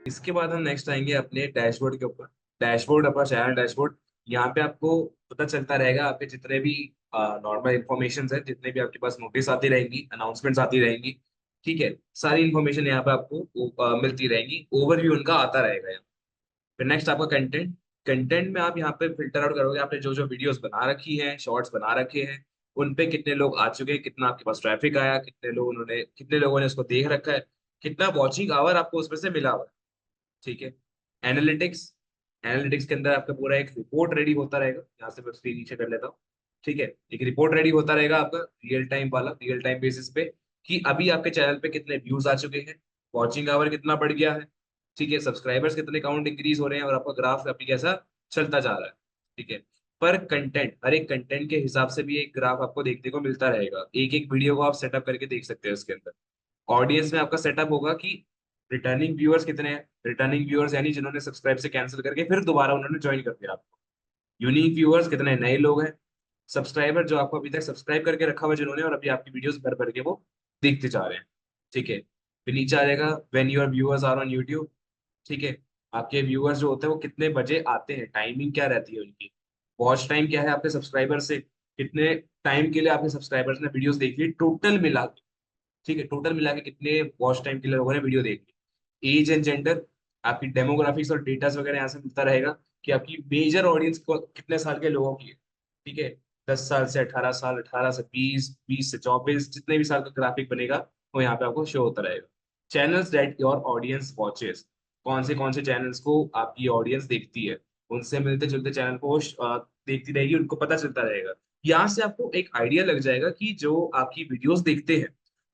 इसके बाद हम नेक्स्ट आएंगे अपने डैशबोर्ड के ऊपर। डैशबोर्ड, अपना चैनल डैशबोर्ड। यहाँ पे आपको पता चलता रहेगा आपके जितने भी नॉर्मल इंफॉर्मेशन है, जितने भी आपके पास नोटिस आती रहेंगी, अनाउंसमेंट्स आती रहेंगी। ठीक है, सारी इन्फॉर्मेशन यहाँ पे आपको मिलती रहेंगी, ओवरव्यू उनका आता रहेगा यहाँ। फिर नेक्स्ट आपका कंटेंट। कंटेंट में आप यहाँ पे फिल्टर आउट करोगे, आपने जो जो वीडियोस बना रखी हैं, शॉर्ट्स बना रखे हैं, उन पे कितने लोग आ चुके हैं, कितना आपके पास ट्रैफिक आया, कितने लोगों ने उसको देख रखा है, कितना वॉचिंग आवर आपको उसमें से मिला हुआ है। ठीक है। एनालिटिक्स। एनालिटिक्स के अंदर आपका पूरा एक रिपोर्ट रेडी होता रहेगा, यहाँ से मैं स्क्रीन नीचे कर लेता हूँ। ठीक है, एक रिपोर्ट रेडी होता रहेगा आपका, रियल टाइम वाला, रियल टाइम बेसिस पे, कि अभी आपके चैनल पे कितने व्यूज आ चुके हैं, वॉचिंग आवर कितना बढ़ गया है, ठीक है, सब्सक्राइबर्स कितने काउंट इंक्रीज हो रहे हैं, और आपका ग्राफ अभी कैसा चलता जा रहा है। ठीक है। पर कंटेंट, हर एक कंटेंट के हिसाब से भी एक ग्राफ आपको देखने को मिलता रहेगा, एक एक वीडियो को आप सेटअप करके देख सकते हो इसके अंदर। ऑडियंस में आपका सेटअप होगा कि रिटर्निंग व्यूअर्स कितने हैं, रिटर्निंग व्यूअर्स यानी जिन्होंने सब्सक्राइब से कैंसिल करके फिर दोबारा उन्होंने ज्वाइन कर दिया आपको। यूनिक व्यूअर्स कितने नए लोग हैं। सब्सक्राइबर जो आपको अभी तक सब्सक्राइब करके रखा हुआ है जिन्होंने, और अभी आपकी वीडियोस भर भर के वो देखते जा रहे हैं। ठीक है। फिर नीचे आ जाएगा when your viewers are on YouTube. ठीक है। आपके व्यूअर्स जो होते हैं वो कितने बजे आते हैं, टाइमिंग क्या रहती है उनकी, वॉच टाइम क्या है आपके सब्सक्राइबर से, कितने टाइम के लिए आपके सब्सक्राइबर्स ने वीडियोस देख ली टोटल मिला के। ठीक है, टोटल मिला के कितने वॉच टाइम के लिए लोगों ने वीडियो देख ली। एज एंड जेंडर, आपकी डेमोग्राफिक्स और डेटास वगैरह यहाँ से मिलता रहेगा कि आपकी मेजर ऑडियंस कितने साल के लोगों की है। ठीक है, 10 साल से 18 साल, 18 से 20, 20 से 24, जितने भी साल का ग्राफिक बनेगा वो यहाँ पे आपको शो होता रहेगा। Channels that your audience watches, कौन से चैनल्स को आपकी ऑडियंस देखती है, उनसे मिलते जुलते चैनल को वो देखती रहेगी, उनको पता चलता रहेगा। यहाँ से आपको एक आइडिया लग जाएगा कि जो आपकी वीडियोस देखते हैं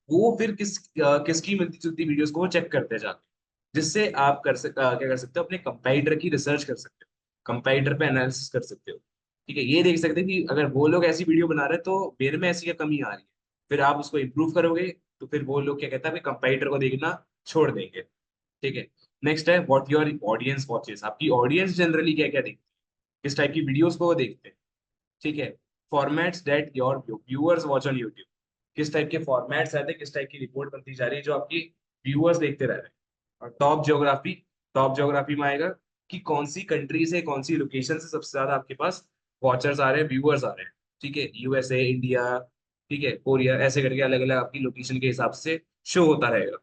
वो फिर किसकी मिलती जुलती वीडियोस को वो चेक करते जाते हैं, जिससे आप क्या कर सकते हो, अपने कंपाइटर की रिसर्च कर सकते हो, कंपाइटर पे एनालिसिस कर सकते हो। ठीक है, ये देख सकते हैं कि अगर वो लोग ऐसी वीडियो बना रहे हैं तो मेरे में ऐसी क्या कमी आ रही है, फिर आप उसको इम्प्रूव करोगे। तो फिर वो लोग क्या कहता है, कि कंपाइटर को देखना छोड़ देंगे। ठीक है। नेक्स्ट है व्हाट योर ऑडियंस वॉचेस, आपकी ऑडियंस जनरली क्या क्या देखती है, किस टाइप की वीडियोस को वो देखते हैं। ठीक है। Formats that your viewers watch on YouTube, किस टाइप के फॉर्मेट्स रहते हैं, किस टाइप की रिपोर्ट बनती जा रही है जो आपकी व्यूअर्स देखते रह रहे हैं। और टॉप ज्योग्राफी, टॉप ज्योग्राफी में आएगा कि कौन सी कंट्री से, कौन सी लोकेशन से सबसे ज्यादा आपके पास वॉचर्स आ रहे हैं, व्यूअर्स आ रहे हैं। ठीक है, यूएसए, इंडिया, ठीक है, कोरिया, ऐसे करके अलग अलग आपकी लोकेशन के हिसाब से शो होता रहेगा।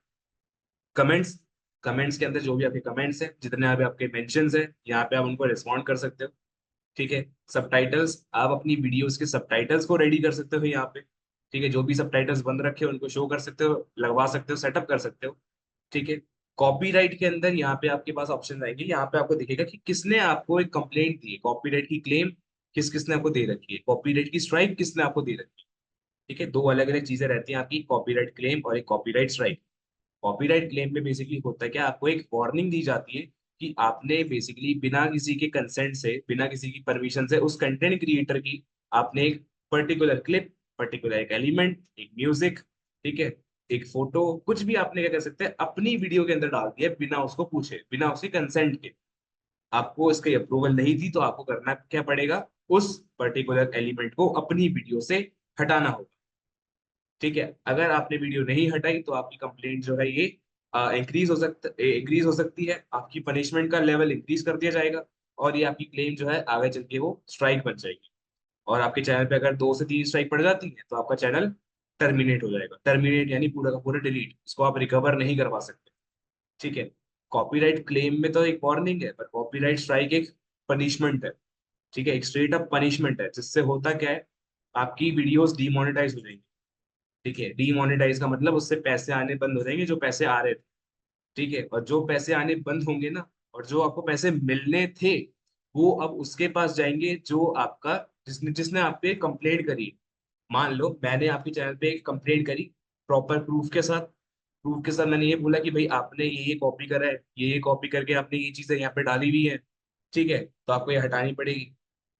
कमेंट्स, कमेंट्स के अंदर जो भी आपके कमेंट्स हैं, जितने आपके मेंशंस हैं, यहाँ पे आप उनको रिस्पॉन्ड कर सकते हो। ठीक है। सबटाइटल्स, आप अपनी वीडियोस के सबटाइटल्स को रेडी कर सकते हो यहाँ पे। ठीक है, जो भी सबटाइटल्स बन रखे हो उनको शो कर सकते हो, लगवा सकते हो, सेटअप कर सकते हो। ठीक है। कॉपीराइट के अंदर यहाँ पे आपके पास ऑप्शन आएंगे, यहाँ पे आपको दिखेगा कि किसने आपको एक कंप्लेंट दी है, कॉपीराइट की क्लेम किस किसने आपको दे रखी है, कॉपीराइट की स्ट्राइक किसने आपको दे रखी है। ठीक है, दो अलग अलग चीजें रहती हैं आपकी, कॉपीराइट क्लेम और एक कॉपीराइट स्ट्राइक। कॉपीराइट क्लेम में बेसिकली होता है क्या, आपको एक वार्निंग दी जाती है कि आपने बेसिकली बिना किसी के कंसेंट से, बिना किसी की परमिशन से उस कंटेंट क्रिएटर की, आपने एक पर्टिकुलर क्लिप, पर्टिकुलर एक एलिमेंट, एक म्यूजिक, ठीक है, एक फोटो, कुछ भी आपने क्या कर सकते हैं अपनी वीडियो के अंदर डाल दिया बिना उसको पूछे, बिना उसके कंसेंट के। आपको इसकी अप्रूवल नहीं थी तो आपको करना क्या पड़ेगा, उस पर्टिकुलर एलिमेंट को अपनी वीडियो से हटाना होगा। ठीक है, अगर आपने वीडियो नहीं हटाई तो आपकी कंप्लेंट जो है ये इंक्रीज हो सकती है, आपकी पनिशमेंट का लेवल इंक्रीज कर दिया जाएगा, और ये आपकी क्लेम जो है आगे चल के वो स्ट्राइक बन जाएगी। और आपके चैनल पे अगर 2 से 3 स्ट्राइक पड़ जाती है तो आपका चैनल टर्मिनेट हो जाएगा। टर्मिनेट यानी पूरा का पूरा डिलीट, इसको आप रिकवर नहीं करवा सकते। ठीक है। कॉपीराइट क्लेम में तो एक वार्निंग है, पर कॉपीराइट स्ट्राइक एक पनिशमेंट है। ठीक है, एक स्ट्रेट अप पनिशमेंट है, जिससे होता क्या है, आपकी वीडियोस डीमोनेटाइज हो जाएंगी। ठीक है, डीमोनेटाइज का मतलब उससे पैसे आने बंद हो जाएंगे जो पैसे आ रहे थे। ठीक है, और जो पैसे आने बंद होंगे ना, और जो आपको पैसे मिलने थे, वो अब उसके पास जाएंगे जो आपका, जिसने जिसने आप पे कंप्लेंट करी। मान लो मैंने आपके चैनल पे एक कंप्लेंट करी, प्रॉपर प्रूफ के साथ। प्रूफ के साथ मैंने ये बोला कि भाई आपने ये कॉपी करा है, ये कॉपी करके आपने ये चीजें यहाँ पे डाली हुई है। ठीक है, तो आपको ये हटानी पड़ेगी।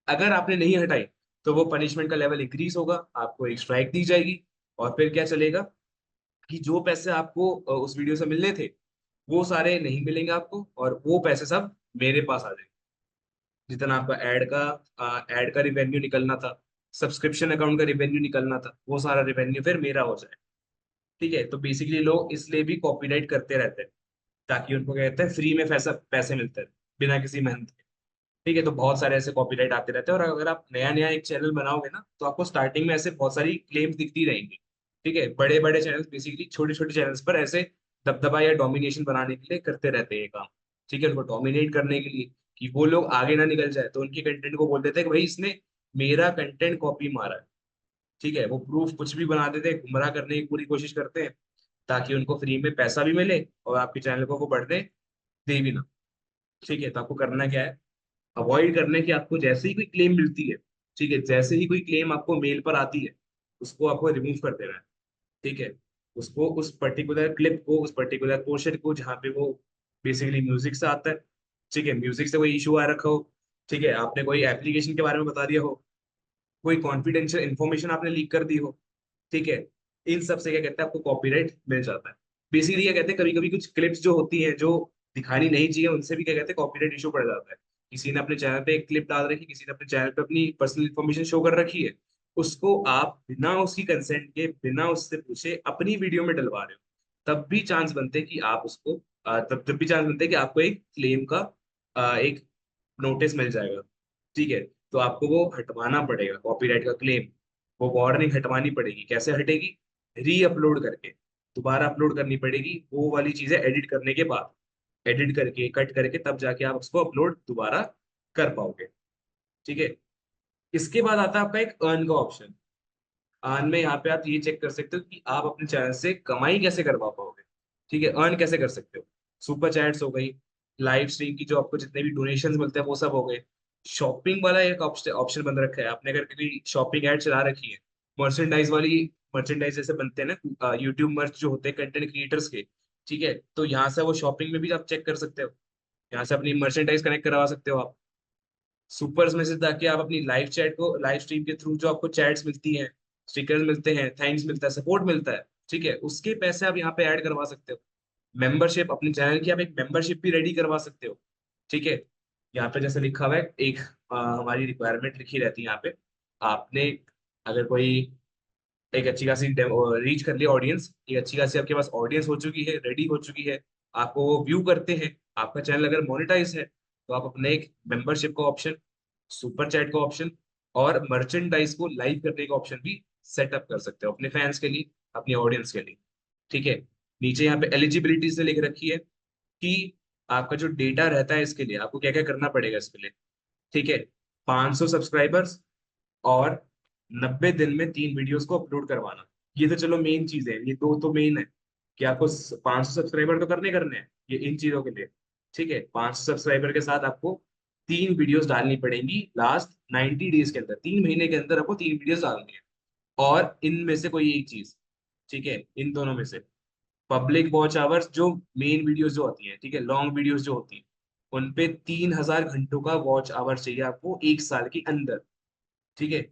अगर आपने नहीं हटाई तो वो पनिशमेंट का लेवल इंक्रीज होगा, आपको एक स्ट्राइक दी जाएगी। और फिर क्या चलेगा कि जो पैसे आपको उस वीडियो से मिलने थे वो सारे नहीं मिलेंगे आपको, और वो पैसे सब मेरे पास आ जाएंगे। जितना आपका ऐड का रिवेन्यू निकलना था, सब्सक्रिप्शन अकाउंट का रिवेन्यू निकलना था, वो सारा रिवेन्यू फिर मेरा हो जाए। ठीक है, तो बेसिकली लोग इसलिए भी कॉपीराइट करते रहते हैं। ताकि उनको क्या कहते हैं फ्री में पैसा पैसे मिलते हैं बिना किसी मेहनत के। ठीक है, तो बहुत सारे ऐसे कॉपीराइट आते रहते हैं, और अगर आप नया नया एक चैनल बनाओगे ना तो आपको स्टार्टिंग में ऐसे बहुत सारी क्लेम्स दिखती रहेंगी। ठीक है, बड़े बड़े चैनल बेसिकली छोटे छोटे चैनल्स पर ऐसे दबदबा या डोमिनेशन बनाने के लिए करते रहते हैं ये काम। ठीक है, उनको डोमिनेट करने के लिए कि वो लोग आगे ना निकल जाए, तो उनके कंटेंट को बोल देते हैं कि भाई इसने मेरा कंटेंट कॉपी मारा है। ठीक है, वो प्रूफ कुछ भी बना देते हैं, गुमराह करने की पूरी कोशिश करते हैं, ताकि उनको फ्री में पैसा भी मिले और आपके चैनल को वो बढ़ने दे भी ना। ठीक है, तो आपको करना क्या है, अवॉइड करने की, आपको जैसे ही कोई क्लेम मिलती है, ठीक है, जैसे ही कोई क्लेम आपको मेल पर आती है, उसको आपको रिमूव कर देना है। ठीक है, उसको उस पर्टिकुलर क्लिप को, उस पर्टिकुलर पोर्शन को जहाँ पे वो बेसिकली म्यूजिक से आता है, ठीक है, म्यूजिक से कोई इशू आ रखा हो, ठीक है, आपने कोई एप्लीकेशन के बारे में बता दिया हो, कोई कॉन्फिडेंशियल इंफॉर्मेशन आपने लीक कर दी हो, ठीक है, इन सब से क्या कहते हैं आपको कॉपीराइट मिल जाता है। बेसिकली क्या कहते हैं, कभी कभी कुछ क्लिप्स जो होती हैं जो दिखानी नहीं चाहिए, उनसे भी क्या कहते हैं कॉपीराइट इशू पड़ जाता है। किसी ने अपने चैनल पे एक क्लिप डाल रखी, किसी ने अपने चैनल पे अपनी पर्सनल इंफॉर्मेशन शो कर रखी है, उसको आप बिना उसकी कंसेंट के, बिना उससे पूछे अपनी वीडियो में डलवा रहे हो, तब भी चांस बनते हैं कि आप उसको तब तब भी चांस बनते हैं कि आपको एक क्लेम का एक नोटिस मिल जाएगा। ठीक है, तो आपको वो हटवाना पड़ेगा कॉपीराइट का क्लेम। वो वार्निंग हटवानी पड़ेगी, कैसे हटेगी, री अपलोड करके, दोबारा अपलोड करनी पड़ेगी वो वाली चीजें एडिट करने के बाद, एडिट करके कट करके तब जाके आप उसको अपलोड दोबारा कर पाओगे। ठीक है, इसके बाद आता है आपका एक अर्न का ऑप्शन। अर्न में यहाँ पे आप ये चेक कर सकते हो कि आप अपने चैनल से कमाई कैसे करवा पाओगे। ठीक है, अर्न कैसे कर सकते हो, सुपर चैट्स हो गई, लाइव स्ट्रीम की जो आपको जितने भी डोनेशंस मिलते हैं वो सब हो गए, शॉपिंग वाला एक ऑप्शन बन रखा है आपने, अगर कोई शॉपिंग एड चला रखी है, मर्चेंडाइज वाली, मर्चेंडाइज जैसे बनते हैं ना यूट्यूब मर्च जो होते हैं कंटेंट क्रिएटर्स के। ठीक है, तो यहाँ से वो शॉपिंग में भी आप चेक कर सकते हो, यहाँ से अपनी मर्चेंडाइज कनेक्ट करवा सकते हो आप। सुपर्स में से ताकि आप अपनी लाइव चैट को, लाइव स्ट्रीम के थ्रू जो आपको चैट्स मिलती हैं, स्टिकर्स मिलते हैं, थैंक्स मिलता है, सपोर्ट मिलता है, ठीक है, उसके पैसे आप यहाँ पे ऐड करवा सकते हो। मेंबरशिप, अपने चैनल की आप एक मेंबरशिप भी रेडी करवा सकते हो। ठीक है, यहाँ पे जैसे लिखा हुआ है एक हमारी रिक्वायरमेंट लिखी रहती है यहाँ पे, आपने अगर कोई एक अच्छी खासी रीच कर लिया ऑडियंस, एक अच्छी खासी आपके पास ऑडियंस हो चुकी है, रेडी हो चुकी है, आपको वो व्यू करते हैं, आपका चैनल अगर मोनेटाइज है, तो आप अपने एक मेंबरशिप का ऑप्शन, सुपर चैट का ऑप्शन और मर्चेंडाइज को लाइव करने का ऑप्शन भी सेटअप कर सकते हो अपने फैंस के लिए, अपनी ऑडियंस के लिए। ठीक है, नीचे यहाँ पे एलिजिबिलिटी से लिख रखी है कि आपका जो डेटा रहता है इसके लिए आपको क्या क्या करना पड़ेगा इसके लिए। ठीक है, 500 सब्सक्राइबर्स और 90 दिन में 3 वीडियोस को अपलोड करवाना। ये तो चलो मेन चीज है, ये दो तो मेन है कि आपको 500 सब्सक्राइबर तो करने करने हैं ये इन चीजों के लिए। ठीक है, 500 सब्सक्राइबर के साथ आपको 3 वीडियोस डालनी पड़ेंगी लास्ट 90 डेज के अंदर, 3 महीने के अंदर आपको 3 वीडियोस डालनी है। और इनमें से कोई एक चीज, ठीक है, इन दोनों में से पब्लिक वॉच आवर्स जो मेन वीडियोस जो होती है, ठीक है, लॉन्ग वीडियोस जो होती है, उन पे 3,000 घंटों का वॉच आवर चाहिए आपको 1 साल के अंदर। ठीक है,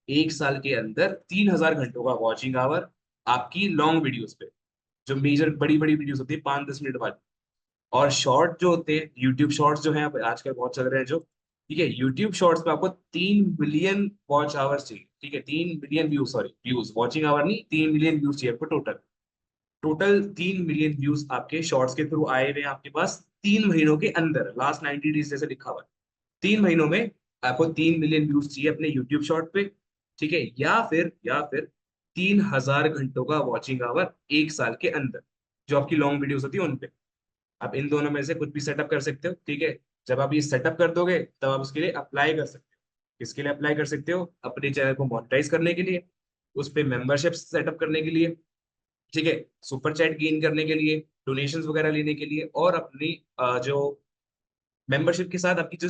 1 साल के अंदर 3,000 घंटों का वॉचिंग आवर आपकी लॉन्ग वीडियोस पे, जो मेजर बड़ी बड़ी वीडियोस होती है 5-10 मिनट वाली। और शॉर्ट जो होते हैं, यूट्यूब शॉर्ट्स जो हैं अब आजकल बहुत चल रहे हैं जो, ठीक है, यूट्यूब शॉर्ट्स पे आपको 3 मिलियन वॉच आवर्स चाहिए। ठीक है, 3 million views, sorry views, watching hour नहीं, 3 मिलियन व्यूज चाहिए आपको टोटल। टोटल 3 मिलियन व्यूज आपके शॉर्ट्स के थ्रू आए हुए हैं आपके पास 3 महीनों के अंदर, लास्ट 90 डेज जैसे लिखा हुआ है। 3 महीनों में आपको 3 मिलियन व्यूज चाहिए अपने यूट्यूब शॉर्ट पे। ठीक है, या फिर 3,000 घंटों का वॉचिंग आवर 1 साल के अंदर, जो आपकी लॉन्ग वीडियोस होती है उन पे। आप इन दोनों में से कुछ भी सेटअप कर सकते हो। ठीक है, जब आप ये सेटअप कर दोगे तब आप उसके लिए अप्लाई कर सकते हो। किसके लिए अप्लाई कर सकते हो, अपने चैनल को मोनेटाइज करने के लिए, उस पे मेंबरशिप सेटअप करने के लिए, ठीक है, सुपर चैट गेन करने के लिए, डोनेशंस वगैरह लेने के लिए, और अपनी जो मेंबरशिप के साथ आपकी जो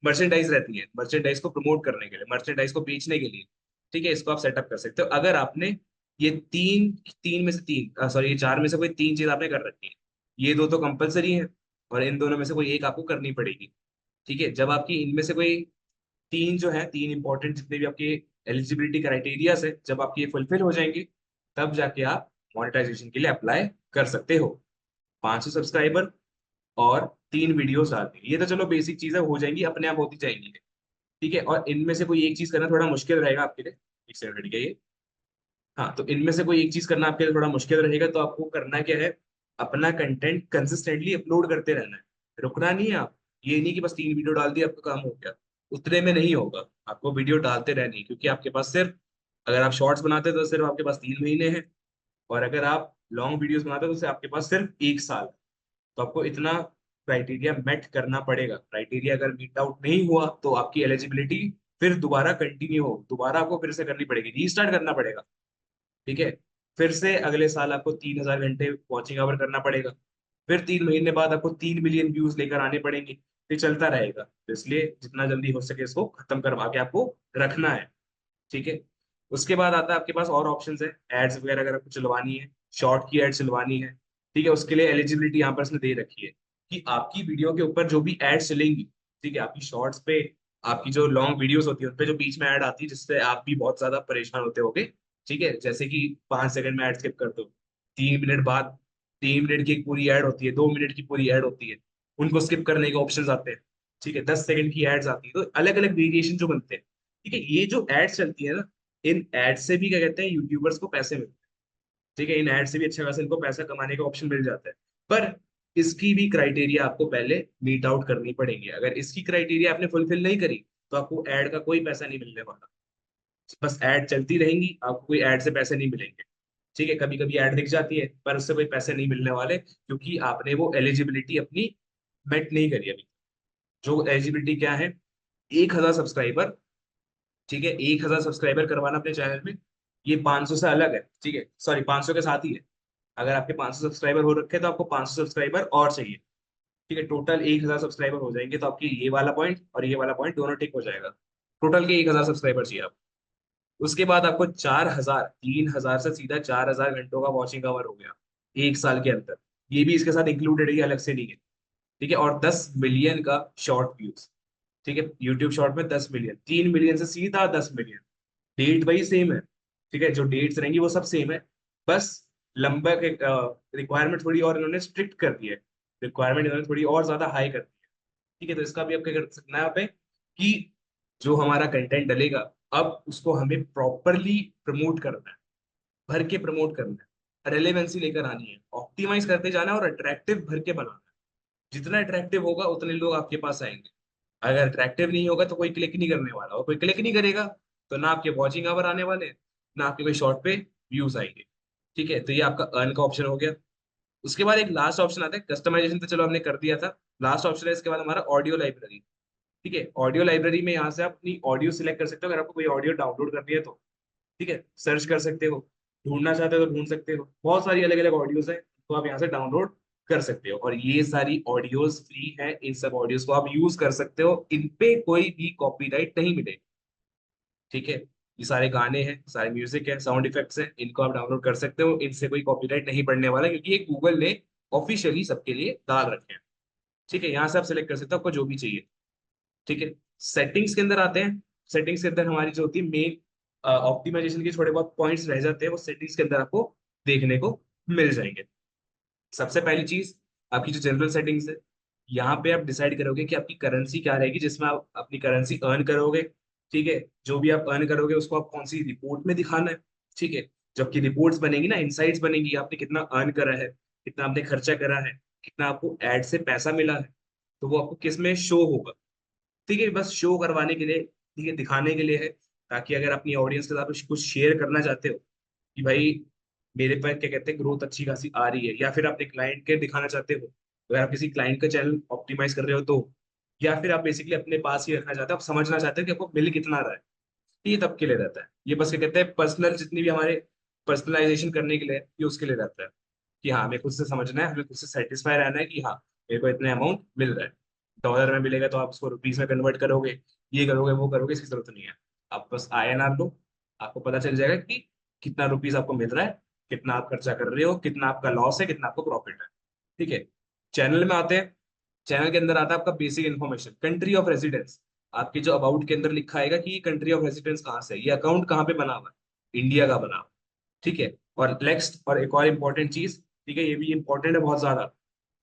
मर्चेंडाइज रहती है, मर्चेंडाइज को प्रमोट करने के लिए, मर्चेंडाइज को बेचने के लिए। ठीक है, इसको आप सेटअप कर सकते हो अगर आपने ये तीन तीन में से तीन सॉरी ये चार में से कोई तीन चीज आपने कर रखी है। ये दो तो कंपलसरी है, और इन दोनों में से कोई एक आपको करनी पड़ेगी। ठीक है, जब आपकी इनमें से कोई तीन जो है, तीन इंपॉर्टेंट जितने भी आपके एलिजिबिलिटी क्राइटेरियाज है, जब आपके ये फुलफिल हो जाएंगे, तब जाके आप मोनेटाइजेशन के लिए अप्लाई कर सकते हो। 500 सब्सक्राइबर और 3 वीडियोस डालनी, ये तो चलो बेसिक चीजें हो जाएंगी, अपने आप होती जाएंगी। ठीक है, और इनमें से कोई एक चीज करना थोड़ा मुश्किल रहेगा आपके लिए। एक सेकंड, ठीक है ये, हाँ, तो इनमें से कोई एक चीज करना आपके लिए थोड़ा मुश्किल रहेगा, तो आपको करना क्या है, अपना कंटेंट कंसिस्टेंटली अपलोड करते रहना है, रुकना नहीं है आप। ये नहीं कि बस 3 वीडियो डाल दी आपका काम हो गया, उतने में नहीं होगा, आपको वीडियो डालते रहनी है, क्योंकि आपके पास सिर्फ, अगर आप शॉर्ट्स बनाते हैं तो सिर्फ आपके पास 3 महीने हैं, और अगर आप लॉन्ग वीडियोस बनाते हैं तो आपके पास सिर्फ 1 साल है। तो आपको इतना क्राइटेरिया मेट करना पड़ेगा। क्राइटेरिया अगर मीट आउट नहीं हुआ तो आपकी एलिजिबिलिटी फिर दोबारा कंटिन्यू हो, दोबारा आपको फिर से करनी पड़ेगी, रीस्टार्ट करना पड़ेगा। ठीक है, फिर से अगले साल आपको 3,000 घंटे वॉचिंग आवर करना पड़ेगा, फिर 3 महीने बाद आपको 3 मिलियन व्यूज लेकर आने पड़ेंगे, फिर चलता रहेगा। तो इसलिए जितना जल्दी हो सके इसको खत्म करवा के आपको रखना है। ठीक है, उसके बाद आता है आपके पास और ऑप्शंस है, एड्स वगैरह अगर आपको चलवानी है, शॉर्ट की एड चलवानी है। ठीक है, उसके लिए एलिजिबिलिटी यहाँ पर इसने दे रखी है कि आपकी वीडियो के ऊपर जो भी एड्स चलेंगी, ठीक है, आपकी शॉर्ट्स पे, आपकी जो लॉन्ग वीडियोस होती है उन पे जो बीच में ऐड आती है जिससे आप भी बहुत ज्यादा परेशान होते होगे। ठीक है, जैसे कि 5 सेकंड में ऐड स्किप कर दो, 3 मिनट बाद 3 मिनट की एक पूरी ऐड होती है, 2 मिनट की पूरी ऐड होती है, उनको स्किप करने के ऑप्शन आते हैं। ठीक है, 10 सेकंड की एड्स आती है, तो अलग अलग वेरिएशन जो बनते हैं। ठीक है, ये जो एड्स चलती है ना, इन एड से भी क्या कहते हैं, यूट्यूबर्स को पैसे मिलते हैं। ठीक है, इन एड से भी अच्छा खासा इनको पैसा कमाने का ऑप्शन मिल जाता है। पर इसकी भी क्राइटेरिया आपको पहले मीट आउट करनी पड़ेगी। अगर इसकी क्राइटेरिया आपने फुलफिल नहीं करी तो आपको एड का कोई पैसा नहीं मिलने वाला। बस ऐड चलती रहेंगी, आपको कोई ऐड से पैसे नहीं मिलेंगे। ठीक है, कभी कभी ऐड दिख जाती है पर उससे कोई पैसे नहीं मिलने वाले, क्योंकि आपने वो एलिजिबिलिटी अपनी मेट नहीं करी अभी। जो एलिजिबिलिटी क्या है, 1,000 सब्सक्राइबर। ठीक है, 1,000 सब्सक्राइबर करवाना अपने चैनल में, ये 500 से अलग है। ठीक है, सॉरी, 500 के साथ ही है। अगर आपके 500 सब्सक्राइबर हो रखे हैं तो आपको 500 सब्सक्राइबर और चाहिए। ठीक है, टोटल 1,000 सब्सक्राइबर हो जाएंगे तो आपकी ये वाला पॉइंट और ये वाला पॉइंट दोनों टिक हो जाएगा। टोटल के 1,000 सब्सक्राइबर चाहिए आप। उसके बाद आपको 4,000, 3,000 से सीधा 4,000 घंटों का वॉचिंग आवर हो गया 1 साल के अंदर। ये भी इसके साथ इंक्लूडेड है, ये अलग से नहीं है। ठीक है, और 10 मिलियन का शॉर्ट व्यूज। ठीक है, यूट्यूब शॉर्ट में 10 मिलियन, 3 मिलियन से सीधा 10 मिलियन। डेट वही सेम है। ठीक है, जो डेट्स रहेंगी वो सब सेम है। बस लंबा के रिक्वायरमेंट थोड़ी और इन्होंने स्ट्रिक्ट कर दी है, रिक्वायरमेंट इन्होंने थोड़ी और ज्यादा हाई कर दी है। ठीक है, तो इसका भी आप क्या कर सकते हैं यहाँ पे कि जो हमारा कंटेंट डलेगा, अब उसको हमें प्रॉपरली प्रमोट करना है, भर के प्रमोट करना है, रेलेवेंसी लेकर आनी है, ऑप्टिमाइज करते जाना है और अट्रैक्टिव भर के बनाना है। जितना अट्रैक्टिव होगा उतने लोग आपके पास आएंगे। अगर अट्रैक्टिव नहीं होगा तो कोई क्लिक नहीं करने वाला, और कोई क्लिक नहीं करेगा तो ना आपके वॉचिंग आवर आने वाले, ना आपके कोई शॉर्ट पे व्यूज आएंगे। ठीक है, तो ये आपका अर्न का ऑप्शन हो गया। उसके बाद एक लास्ट ऑप्शन आता है, कस्टमाइजेशन तो चलो हमने कर दिया था। लास्ट ऑप्शन है इसके बाद हमारा ऑडियो लाइब्रेरी। ठीक है, ऑडियो लाइब्रेरी में यहाँ से आप अपनी ऑडियो सिलेक्ट कर सकते हो, अगर आपको कोई ऑडियो डाउनलोड करनी है तो। ठीक है, सर्च कर सकते हो, ढूंढना चाहते हो तो ढूंढ सकते हो, बहुत सारी अलग अलग ऑडियोज है तो आप यहाँ से डाउनलोड कर सकते हो, और ये सारी ऑडियोज फ्री है। इन सब ऑडियोज को आप यूज कर सकते हो, इन पे कोई भी कॉपीराइट नहीं मिलेगा। ठीक है, ये सारे गाने हैं, सारे म्यूजिक है, साउंड इफेक्ट्स हैं, इनको आप डाउनलोड कर सकते हो, इनसे कोई कॉपीराइट नहीं पड़ने वाला, क्योंकि ये गूगल ने ऑफिशियली सबके लिए डाल रखे हैं। ठीक है, यहाँ से आप सेलेक्ट कर सकते हो आपको जो भी चाहिए। ठीक है, सेटिंग्स के अंदर आते हैं। सेटिंग्स के अंदर हमारी जो होती है मेन ऑप्टिमाइजेशन के थोड़े बहुत पॉइंट्स रह जाते हैं, वो सेटिंग्स के अंदर आपको देखने को मिल जाएंगे। सबसे पहली चीज, आपकी जो जनरल सेटिंग्स है, यहाँ पे आप डिसाइड करोगे कि आपकी करेंसी क्या रहेगी जिसमें आप अपनी करेंसी अर्न करोगे। ठीक है, जो भी आप अर्न करोगे उसको आप कौन सी रिपोर्ट में दिखाना है। ठीक है, जबकि रिपोर्ट्स बनेगी ना, इनसाइट्स बनेगी, आपने कितना अर्न करा है, कितना आपने खर्चा करा है, कितना आपको एड से पैसा मिला है, तो वो आपको किस में शो होगा। ठीक है, बस शो करवाने के लिए, ठीक है, दिखाने के लिए है, ताकि अगर अपनी ऑडियंस के साथ कुछ शेयर करना चाहते हो कि भाई मेरे पर क्या कहते हैं ग्रोथ अच्छी खासी आ रही है, या फिर अपने क्लाइंट के दिखाना चाहते हो, अगर आप किसी क्लाइंट का चैनल ऑप्टिमाइज कर रहे हो तो, या फिर आप बेसिकली अपने पास ही रखना चाहते हो, आप समझना चाहते हो कि आपको मिल कितना रहा है, ये तब के लिए रहता है। ये बस क्या कहते हैं पर्सनल, जितनी भी हमारे पर्सनलाइजेशन करने के लिए है, ये उसके लिए रहता है कि हाँ हमें खुद से समझना है, हमें खुद से सेटिस्फाई रहना है कि हाँ मेरे को इतने अमाउंट मिल रहा है। डॉलर में मिलेगा तो आप उसको रुपीज में कन्वर्ट करोगे, ये करोगे वो करोगे, इसकी जरूरत नहीं है। आप बस INR लो, आपको पता चल जाएगा कि कितना रुपीज आपको मिल रहा है, कितना आप खर्चा कर रहे हो, कितना आपका लॉस है, कितना आपको प्रॉफिट है। ठीक है, चैनल में आते हैं। चैनल के अंदर आता है आपका basic information, country of residence. आपके जो अबाउट के अंदर लिखा आएगा कि ये कंट्री ऑफ रेजिडेंस कहाँ से है, ये अकाउंट कहाँ पे बना हुआ है, इंडिया का बना हुआ है। ठीक है, और नेक्स्ट और एक और इम्पोर्टेंट चीज, ठीक है, ये भी इंपॉर्टेंट है बहुत ज्यादा,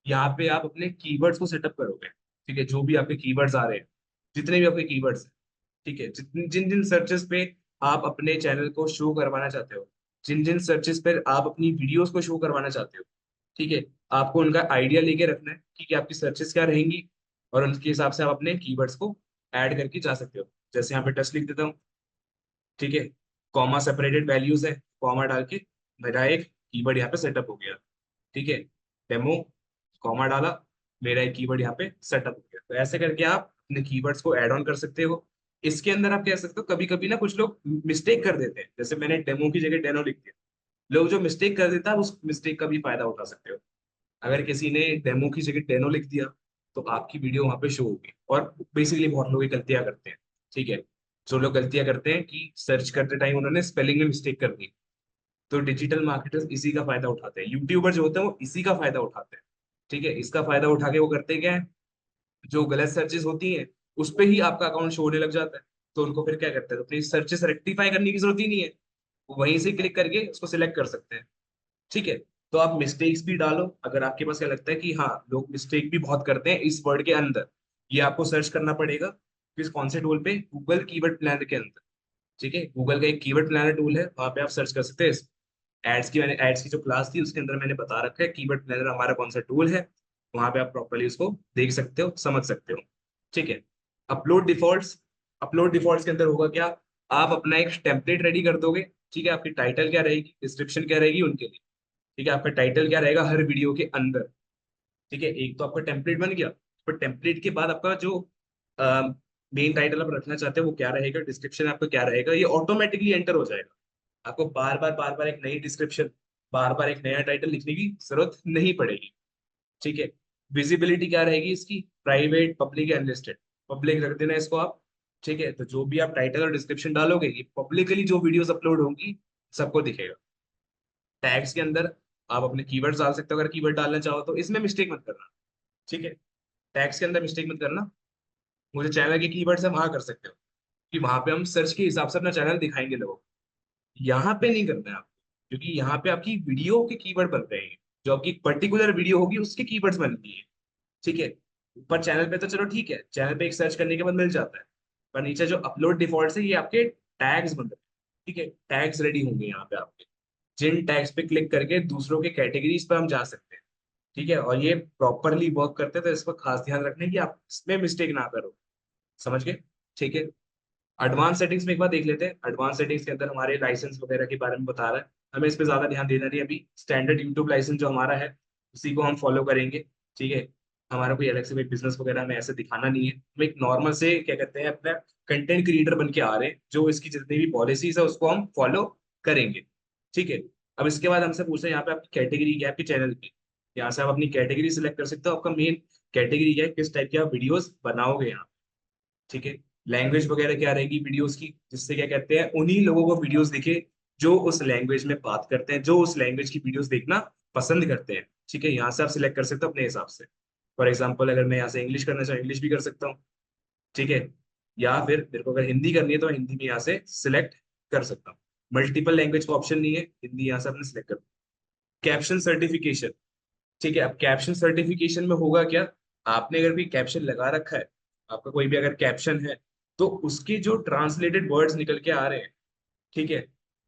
यहाँ पे आप अपने कीवर्ड्स को सेटअप करोगे। ठीक है, जो भी आपके कीवर्ड्स आ रहे हैं, जितने भी आपके कीवर्ड्स हैं, ठीक है, जिन जिन जिन सर्चेस पे आप अपने चैनल को शो करवाना चाहते हो, जिन जिन सर्चेस पे आप अपनी वीडियोस को शो करवाना चाहते हो, ठीक है, आपको उनका आइडिया लेके रखना है कि आपकी सर्चेस क्या रहेंगी, और उनके हिसाब से आप अपने कीवर्ड्स को ऐड करके जा सकते हो। जैसे यहाँ पे टेस्ट लिख देता हूँ, ठीक है, कॉमा सेपरेटेड वैल्यूज है, कॉमा डाल के मेरा एक कीवर्ड यहाँ पे सेटअप हो गया। ठीक है, डेमो, कॉमा डाला, मेरा एक कीवर्ड यहाँ पे सेटअप हो गया। तो ऐसे करके आप अपने कीवर्ड्स को ऐड ऑन कर सकते हो। इसके अंदर आप कह सकते हो, कभी कभी ना कुछ लोग मिस्टेक कर देते हैं, जैसे मैंने डेमो की जगह डेनो लिख दिया। लोग जो मिस्टेक कर देता है उस मिस्टेक का भी फायदा उठा सकते हो। अगर किसी ने डेमो की जगह डेनो लिख दिया तो आपकी वीडियो वहां पे शो होगी। और बेसिकली बहुत लोग ये गलतियां करते हैं। ठीक है, जो लोग गलतियां करते हैं कि सर्च करते टाइम उन्होंने स्पेलिंग में मिस्टेक कर दी। तो डिजिटल मार्केटर्स इसी का फायदा उठाते हैं, यूट्यूबर जो होते हैं वो इसी का फायदा उठाते हैं। ठीक है, इसका फायदा उठा के वो करते क्या है, जो गलत सर्चेस होती हैं उस पे ही आपका अकाउंट शो होने लग जाता है। तो उनको फिर क्या करते हैं, तो अपनी सर्चेस रेक्टिफाई करने की जरूरत ही नहीं है, वो वहीं से क्लिक करके उसको सिलेक्ट कर सकते हैं। ठीक है, तो आप मिस्टेक्स भी डालो, अगर आपके पास क्या लगता है कि हाँ लोग मिस्टेक भी बहुत करते हैं इस वर्ड के अंदर, ये आपको सर्च करना पड़ेगा किस कौन से टूल पे, गूगल कीवर्ड प्लानर के अंदर। ठीक है, गूगल का एक कीवर्ड प्लानर टूल है, वहां पे आप सर्च कर सकते हैं। एड्स की, मैंने एड्स की जो क्लास थी उसके अंदर मैंने बता रखा है कीवर्ड प्लानर हमारा कौन सा टूल है। वहां पे आप प्रॉपरली उसको देख सकते हो, समझ सकते हो। ठीक है, अपलोड डिफॉल्ट्स, अपलोड डिफॉल्ट्स के अंदर होगा क्या, आप अपना एक टेम्पलेट रेडी कर दोगे। ठीक है, आपकी टाइटल क्या रहेगी, डिस्क्रिप्शन क्या रहेगी उनके लिए। ठीक है, आपका टाइटल क्या रहेगा हर वीडियो के अंदर। ठीक है, एक तो आपका टेम्पलेट बन गया, पर टेम्पलेट के बाद आपका जो मेन टाइटल आप रखना चाहते हो वो क्या रहेगा, डिस्क्रिप्शन आपका क्या रहेगा, ये ऑटोमेटिकली एंटर हो जाएगा। आपको बार बार एक नई डिस्क्रिप्शन, बार बार एक नया टाइटल लिखने की जरूरत नहीं पड़ेगी। ठीक है, विजिबिलिटी क्या रहेगी इसकी, प्राइवेट, पब्लिक, अनलिस्टेड। पब्लिक रख देना इसको आप। ठीक है, तो जो भी आप टाइटल और डिस्क्रिप्शन डालोगे ये पब्लिकली जो वीडियोस अपलोड होंगी सबको दिखेगा। टैग्स के अंदर आप अपने कीवर्ड्स डाल सकते हो, अगर कीवर्ड डालना चाहो तो इसमें मिस्टेक मत करना। ठीक है, टैग्स के अंदर मिस्टेक मत करना। मुझे चैनल के कीवर्ड्स है वहां कर सकते हो, कि वहां पे हम सर्च के हिसाब से अपना चैनल दिखाएंगे लोगों को। यहाँ पे नहीं करना है आपको, क्योंकि यहाँ पे आपकी वीडियो के कीवर्ड बन रहे हैं, जो आपकी पर्टिकुलर वीडियो होगी उसके कीवर्ड्स बन रही है। ठीक है, ऊपर चैनल पे तो चलो ठीक है, चैनल पे एक सर्च करने के बाद मिल जाता है, पर नीचे जो अपलोड डिफॉल्ट है ये आपके टैग्स बन रहे हैं। ठीक है, टैग्स रेडी होंगे यहाँ पे आपके, जिन टैग्स पे क्लिक करके दूसरों के कैटेगरीज पर हम जा सकते हैं। ठीक है, और ये प्रॉपरली वर्क करते हैं, तो इस पर खास ध्यान रखने की आप इसमें मिस्टेक ना करो। समझ गए? ठीक है, एडवांस सेटिंग्स में एक बार देख लेते हैं। एडवांस सेटिंग्स के अंदर हमारे लाइसेंस वगैरह के बारे में बता रहा है, हमें इस पे ज्यादा ध्यान देना नहीं अभी। स्टैंडर्ड यूट्यूब लाइसेंस जो हमारा है उसी को हम फॉलो करेंगे। ठीक है, हमारा कोई अलग से कोई बिजनेस वगैरह में ऐसे दिखाना नहीं है, हम एक नॉर्मल से क्या कहते हैं अपना कंटेंट क्रिएटर बन के आ रहे हैं, जो इसकी जितनी भी पॉलिसीज है उसको हम फॉलो करेंगे। ठीक है, अब इसके बाद हमसे पूछते हैं यहाँ पे आपकी कैटेगरी क्या है आपके चैनल की। यहाँ से आप अपनी कैटेगरी सिलेक्ट कर सकते हो, आपका मेन कैटेगरी क्या है, किस टाइप की आप वीडियोस बनाओगे यहाँ। ठीक है, लैंग्वेज वगैरह क्या रहेगी वीडियोस की, जिससे क्या कहते हैं उन्हीं लोगों को वीडियोस दिखे जो उस लैंग्वेज में बात करते हैं, जो उस लैंग्वेज की वीडियोस देखना पसंद करते हैं। ठीक है, यहाँ से आप सिलेक्ट कर सकते हो अपने हिसाब से। फॉर एग्जाम्पल अगर मैं यहाँ से इंग्लिश करना चाहूँ इंग्लिश भी कर सकता हूँ। ठीक है, या फिर मेरे को अगर हिंदी करनी है तो मैं हिंदी भी यहाँ से सिलेक्ट कर सकता हूँ। मल्टीपल लैंग्वेज का ऑप्शन नहीं है, हिंदी यहाँ से आपने सिलेक्ट कर। Caption certification. ठीक है, अब कैप्शन सर्टिफिकेशन में होगा क्या, आपने अगर भी कैप्शन लगा रखा है, आपका कोई भी अगर कैप्शन है, तो उसके जो ट्रांसलेटेड वर्ड्स निकल के आ रहे हैं, ठीक है,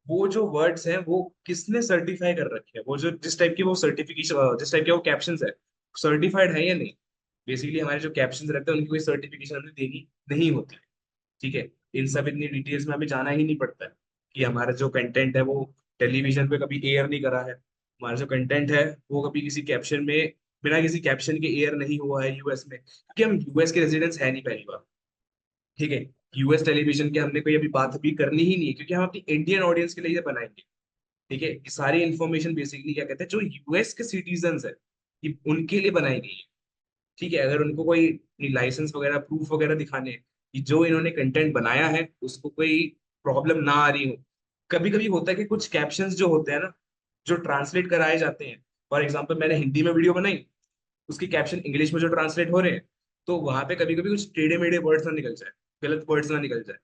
वो जो वर्ड्स हैं वो किसने सर्टिफाई कर रखे हैं, वो जो जिस टाइप की वो सर्टिफिकेशन, जिस टाइप के वो कैप्शंस है, सर्टिफाइड है या नहीं। बेसिकली हमारे जो कैप्शंस रहते हैं उनकी कोई सर्टिफिकेशन हमें देनी नहीं होती है। ठीक है, इन सब इतनी डिटेल्स में हमें जाना ही नहीं पड़ता है कि हमारा जो कंटेंट है वो टेलीविजन पे कभी एयर नहीं करा है, हमारा जो कंटेंट है वो कभी किसी कैप्शन में, बिना किसी कैप्शन के एयर नहीं हुआ है यूएस में, क्योंकि हम यूएस के रेजिडेंट्स है नहीं पहली बार। ठीक है, यूएस टेलीविजन की हमने कोई अभी बात भी करनी ही नहीं है, क्योंकि हम अपनी इंडियन ऑडियंस के लिए बनाएंगे। ठीक है, ये सारी इन्फॉर्मेशन बेसिकली क्या कहते हैं जो यूएस के सिटीजन है, ये उनके लिए बनाई गई है। ठीक है, अगर उनको कोई लाइसेंस वगैरह प्रूफ वगैरह दिखाने हैं कि जो इन्होंने कंटेंट बनाया है उसको कोई प्रॉब्लम ना आ रही हो। कभी कभी होता है कि कुछ कैप्शंस जो होते हैं ना, जो ट्रांसलेट कराए जाते हैं, फॉर एग्जांपल मैंने हिंदी में वीडियो बनाई, उसकी कैप्शन इंग्लिश में जो ट्रांसलेट हो रहे हैं, तो वहां पे कभी कभी कुछ टेढ़े मेढ़े वर्ड्स ना निकल जाए, गलत वर्ड्स ना निकल जाए।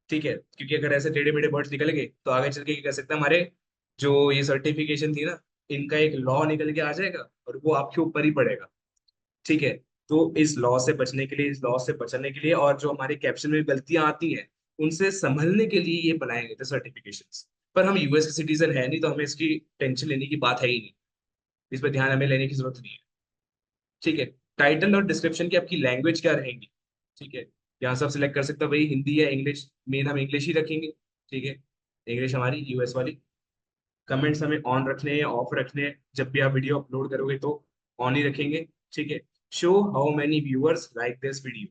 ठीक है, क्योंकि अगर ऐसे टेढ़े मेढ़े वर्ड्स निकल गए तो आगे चल के क्या कर सकते हैं, हमारे जो ये सर्टिफिकेशन थी ना, इनका एक लॉ निकल के आ जाएगा और वो आपके ऊपर ही पड़ेगा। ठीक है, तो इस लॉ से बचने के लिए, इस लॉ से बचने के लिए, और जो हमारे कैप्शन में गलतियां आती हैं उनसे संभलने के लिए ये बनाए गए थे सर्टिफिकेशंस। पर हम यूएस के सिटीजन है नहीं, तो हमें इसकी टेंशन लेने की बात है ही नहीं। इस पर ध्यान हमें लेने की जरूरत नहीं है। ठीक है। टाइटल और डिस्क्रिप्शन की आपकी लैंग्वेज क्या रहेगी। ठीक है। यहाँ से आप सिलेक्ट कर सकते हो भाई हिंदी या इंग्लिश, मेन हम इंग्लिश ही रखेंगे। ठीक है। इंग्लिश हमारी यूएस वाली। कमेंट्स हमें ऑन रखने हैं या ऑफ रखने हैं, जब भी आप वीडियो अपलोड करोगे तो ऑन ही रखेंगे। ठीक है। Show how many viewers like this video,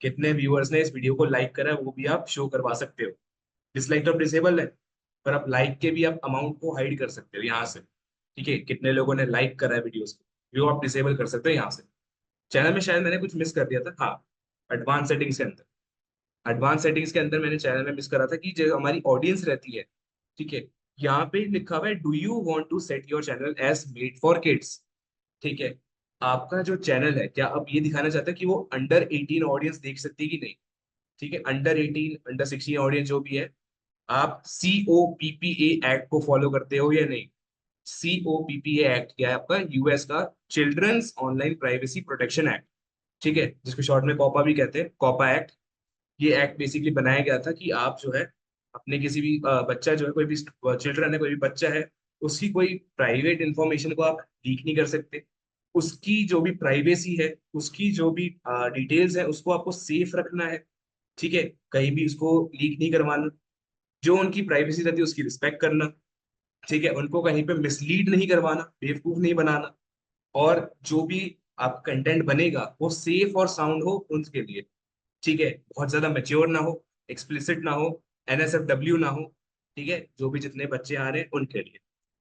कितने व्यूअर्स ने इस वीडियो को लाइक करा है वो भी आप शो करवा सकते हो। डिसलाइक तो डिसेबल है, पर आप लाइक के भी आप अमाउंट को हाइड कर सकते हो यहाँ से। ठीक है। कितने लोगों ने लाइक करा है वीडियोस को, वो आप डिसेबल कर सकते हो यहाँ से। चैनल में शायद मैंने कुछ मिस कर दिया था, हाँ। एडवांस सेटिंग्स के अंदर, एडवांस सेटिंग्स के अंदर मैंने चैनल में मिस करा था कि जो हमारी ऑडियंस रहती है। ठीक है। यहाँ पे लिखा हुआ है do you want to set your channel as made for kids. ठीक है। आपका जो चैनल है, क्या आप ये दिखाना चाहते हैं कि वो अंडर 18 ऑडियंस देख सकती है कि नहीं। ठीक है। अंडर 18 अंडर 16 ऑडियंस जो भी है, आप COPPA एक्ट को फॉलो करते हो या नहीं। COPPA एक्ट क्या है आपका, यूएस का children's online privacy protection act. ठीक है। जिसको शॉर्ट में कॉपा भी कहते हैं, कॉपा एक्ट। ये एक्ट बेसिकली बनाया गया था कि आप जो है अपने किसी भी बच्चा जो है, कोई भी चिल्ड्रन है, कोई भी बच्चा है, उसकी कोई प्राइवेट इंफॉर्मेशन को आप लीक नहीं कर सकते। उसकी जो भी प्राइवेसी है, उसकी जो भी डिटेल्स है, उसको आपको सेफ रखना है। ठीक है। कहीं भी उसको लीक नहीं करवाना। जो उनकी प्राइवेसी रहती है उसकी रिस्पेक्ट करना। ठीक है। उनको कहीं पे मिसलीड नहीं करवाना, बेवकूफ नहीं बनाना। और जो भी आप कंटेंट बनेगा वो सेफ और साउंड हो उनके लिए। ठीक है। बहुत ज्यादा मेच्योर ना हो, एक्सप्लिसिट ना हो, NSFW ना हो। ठीक है। जो भी जितने बच्चे आ रहे हैं उनके लिए।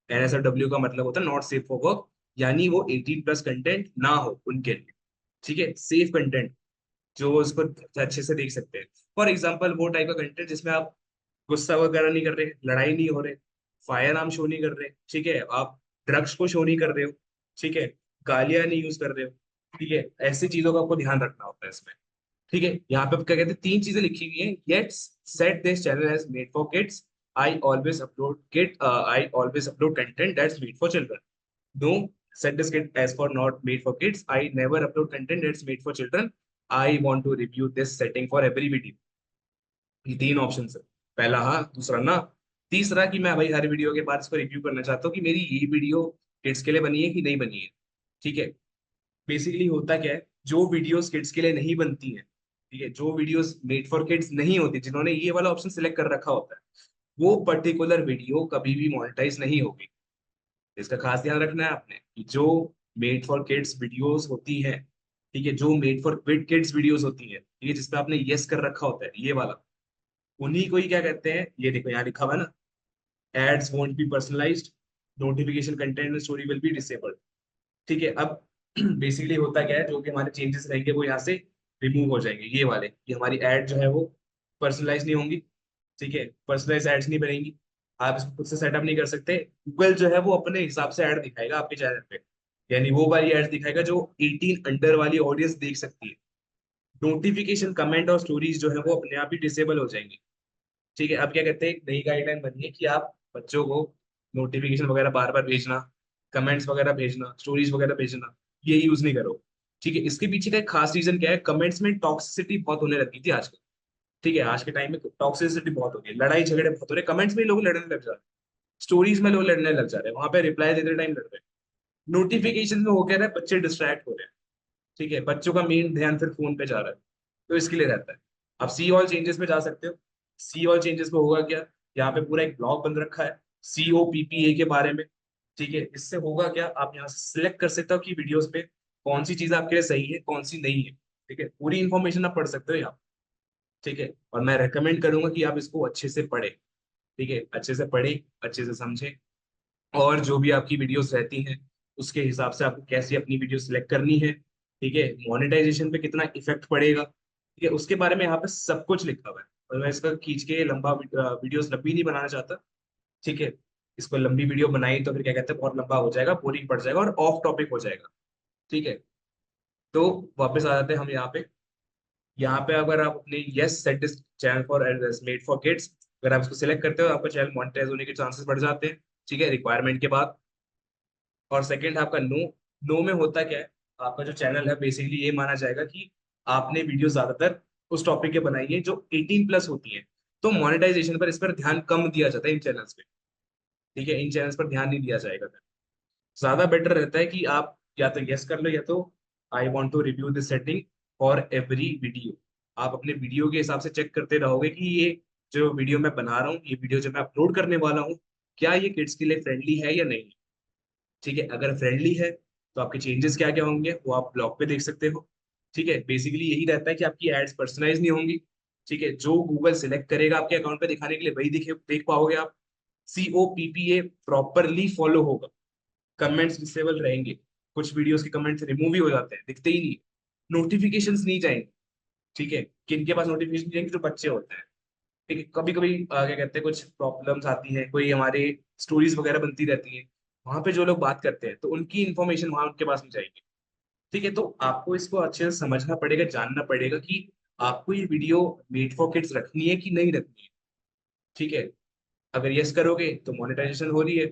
NSFW का मतलब होता है नॉट सेफ फॉर वर्क, यानी वो 18+ कंटेंट ना हो उनके लिए। ठीक है। सेफ कंटेंट, जो उसको अच्छे से देख सकते हैं। फॉर एग्जाम्पल वो टाइप का कंटेंट जिसमें आप गुस्सा वगैरह नहीं कर रहे, लड़ाई नहीं हो रहे, फायर आर्म शो नहीं कर रहे। ठीक है। आप ड्रग्स को शो नहीं कर रहे हो। ठीक है। गालियां नहीं यूज कर रहे हो। ठीक है। ऐसी चीजों का आपको ध्यान रखना होता है इसमें। ठीक है। यहाँ पे क्या कहते हैं, तीन चीजें लिखी हुई हैं। Yet set this channel as made for kids, I always upload content that's made for children. No, set this kid as for not made for kids, I never upload content that's made for children, I want to review this setting for every video। ये तीन option है। पहला हाँ, दूसरा ना, तीसरा कि मैं भाई हर वीडियो के बाद इसको रिव्यू करना चाहता हूँ कि मेरी ये वीडियो किड्स के लिए बनी है कि नहीं बनी है। ठीक है। बेसिकली होता क्या है, जो वीडियोस किड्स के लिए नहीं बनती हैं, ठीक है, जो वीडियोस मेड फॉर किड्स नहीं होती, जिन्होंने ये वाला ऑप्शन सिलेक्ट कर रखा होता है, वो पर्टिकुलर वीडियो कभी भी मोनेटाइज नहीं होगी। इसका खास ध्यान रखना है आपने कि जो मेड फॉर किड्स वीडियोस होती हैं, ठीक है, जो मेड फॉर किड्स वीडियोस होती है, ठीक है, जिसपे आपने यस कर रखा होता है ये वाला, उन्हीं को ही क्या कहते हैं, ये देखो यहाँ लिखा हुआ है ना, ads won't be personalised, notification content में स्टोरी विल बी डिसेबल्ड। ठीक है। अब बेसिकली होता क्या है, जो कि हमारे चेंजेस रहेंगे वो यहाँ से रिमूव हो जाएंगे, ये वाले, कि हमारी एड जो है वो पर्सनलाइज नहीं होंगी। ठीक है। पर्सनलाइज एड्स नहीं बनेंगी। आप इसको खुद से सेटअप नहीं कर सकते। गूगल जो है वो अपने हिसाब से ऐड दिखाएगा आपके चैनल पे, यानी वो वाली एड्स दिखाएगा जो 18 अंडर वाली ऑडियंस देख सकती है। नोटिफिकेशन, कमेंट और स्टोरीज जो है वो अपने आप ही डिसेबल हो जाएंगी। ठीक है। अब क्या कहते हैं, एक नई गाइडलाइन बनी है कि आप बच्चों को नोटिफिकेशन वगैरह बार बार भेजना, कमेंट्स वगैरह भेजना, स्टोरीज वगैरह भेजना, ये यूज नहीं करो। ठीक है। इसके पीछे का एक खास रीजन क्या है, कमेंट्स में टॉक्सिसिटी बहुत होने लगी थी आजकल। ठीक है। आज के टाइम में टॉक्सिसिटी बहुत हो गई, लड़ाई झगड़े बहुत हो रहे, कमेंट्स में लोग लड़ने लग जा रहे हैं, स्टोरीज में लोग लड़ने लग जा रहे हैं, वहां पे रिप्लाई देते टाइम लड़ रहे हैं। नोटिफिकेशन में हो क्या रहा है, बच्चे डिस्ट्रैक्ट हो रहे हैं। ठीक है। बच्चों का मेन ध्यान फिर फोन पे जा रहा है, तो इसके लिए रहता है। आप सी ऑल चेंजेस में जा सकते हो। सी ऑल चेंजेस में होगा क्या, यहाँ पे पूरा एक ब्लॉग बन रखा है COPPA के बारे में। ठीक है। इससे होगा क्या, आप यहाँ से सिलेक्ट कर सकते हो कि वीडियोस पे कौन सी चीज आपके लिए सही है, कौन सी नहीं है। ठीक है। पूरी इंफॉर्मेशन आप पढ़ सकते हो यहाँ। ठीक है। और मैं रेकमेंड करूंगा कि आप इसको अच्छे से पढ़े। ठीक है। अच्छे से पढ़े, अच्छे से समझे, और जो भी आपकी वीडियोस रहती हैं उसके हिसाब से आपको कैसी अपनी वीडियो सिलेक्ट करनी है। ठीक है। मोनेटाइजेशन पे कितना इफेक्ट पड़ेगा, ठीक है, उसके बारे में यहाँ पे सब कुछ लिखा हुआ है। और मैं इसका खींच के लंबा वीडियोस लंबी नहीं बनाना चाहता। ठीक है। इसको लंबी वीडियो बनाई तो फिर क्या कहते हैं, बहुत लंबा हो जाएगा, बोरिंग पड़ जाएगा और ऑफ टॉपिक हो जाएगा। ठीक है। तो वापस आ जाते हैं हम यहाँ पे। यहाँ पे अगर आप अपने yes set this channel for made for kids, अगर आप इसको सिलेक्ट करते हो, आपका चैनल मोनेटाइज होने के चांसेस बढ़ जाते हैं। ठीक है। रिक्वायरमेंट के बाद। और सेकंड आपका नो। नो में होता क्या है, आपका जो चैनल है बेसिकली ये माना जाएगा कि आपने वीडियो ज्यादातर उस टॉपिक के बनाई है जो 18+ होती है। तो मोनेटाइजेशन पर, इस पर ध्यान कम दिया जाता है इन चैनल्स पे। ठीक है। इन चैनल्स पर ध्यान नहीं दिया जाएगा। ज्यादा बेटर रहता है कि आप या तो यस कर लो, या तो I want to review this setting for every video. आप अपने वीडियो के हिसाब से चेक करते रहोगे कि ये जो वीडियो मैं बना रहा हूँ, ये वीडियो जो मैं अपलोड करने वाला हूँ, क्या ये किड्स के लिए फ्रेंडली है या नहीं। ठीक है, अगर फ्रेंडली है तो आपके चेंजेस क्या क्या होंगे वो आप ब्लॉग पे देख सकते हो। ठीक है, बेसिकली यही रहता है कि आपकी एड्स पर्सनलाइज नहीं होंगी। ठीक है, जो गूगल सिलेक्ट करेगा आपके अकाउंट पे दिखाने के लिए वही दिखे देख पाओगे आप। COPPA प्रॉपरली फॉलो होगा। कमेंट्स डिसेबल रहेंगे। कुछ वीडियोस के कमेंट्स रिमूव ही हो जाते हैं, दिखते ही नहीं। नोटिफिकेशंस नहीं जाएंगे। ठीक है, किन के पास नोटिफिकेशन जाएंगे? जो बच्चे होते हैं। ठीक है, कभी कभी क्या कहते हैं, कुछ प्रॉब्लम्स आती हैं, कोई हमारे स्टोरीज वगैरह बनती रहती हैं, वहां पे जो लोग बात करते हैं तो उनकी इन्फॉर्मेशन वहां उनके पास नहीं जाएगी। ठीक है, तो आपको इसको अच्छे से समझना पड़ेगा, जानना पड़ेगा कि आपको ये वीडियो मेड फॉर किड्स रखनी है कि नहीं रखनी है। ठीक है, अगर यस करोगे तो मोनेटाइजेशन हो रही है,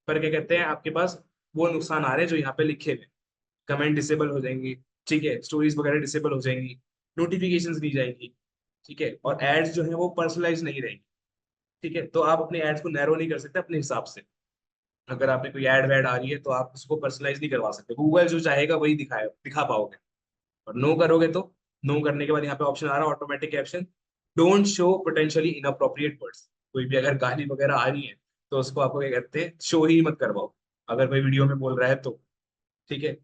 पर क्या कहते हैं आपके पास वो नुकसान आ रहे हैं जो यहाँ पे लिखे हुए। कमेंट डिसेबल हो जाएंगी। ठीक है, स्टोरीज वगैरह डिसेबल हो जाएंगी। नोटिफिकेशंस नहीं जाएंगी। ठीक है, और एड्स जो है वो पर्सनलाइज नहीं रहेंगी। ठीक है, तो आप अपने एड्स को नैरो नहीं कर सकते अपने हिसाब से। अगर आपने कोई एड वैड आ रही है तो आप उसको पर्सनलाइज नहीं करवा सकते, गूगल जो चाहेगा वही दिखा पाओगे। और नो करोगे तो नो करने के बाद यहाँ पे ऑप्शन आ रहा है automatic caption, don't show potentially inappropriate words. कोई भी अगर गाली वगैरह आ रही है तो उसको आपको क्या कहते हैं, शो ही मत करवाओ, अगर कोई वीडियो में बोल रहा है तो। ठीक है,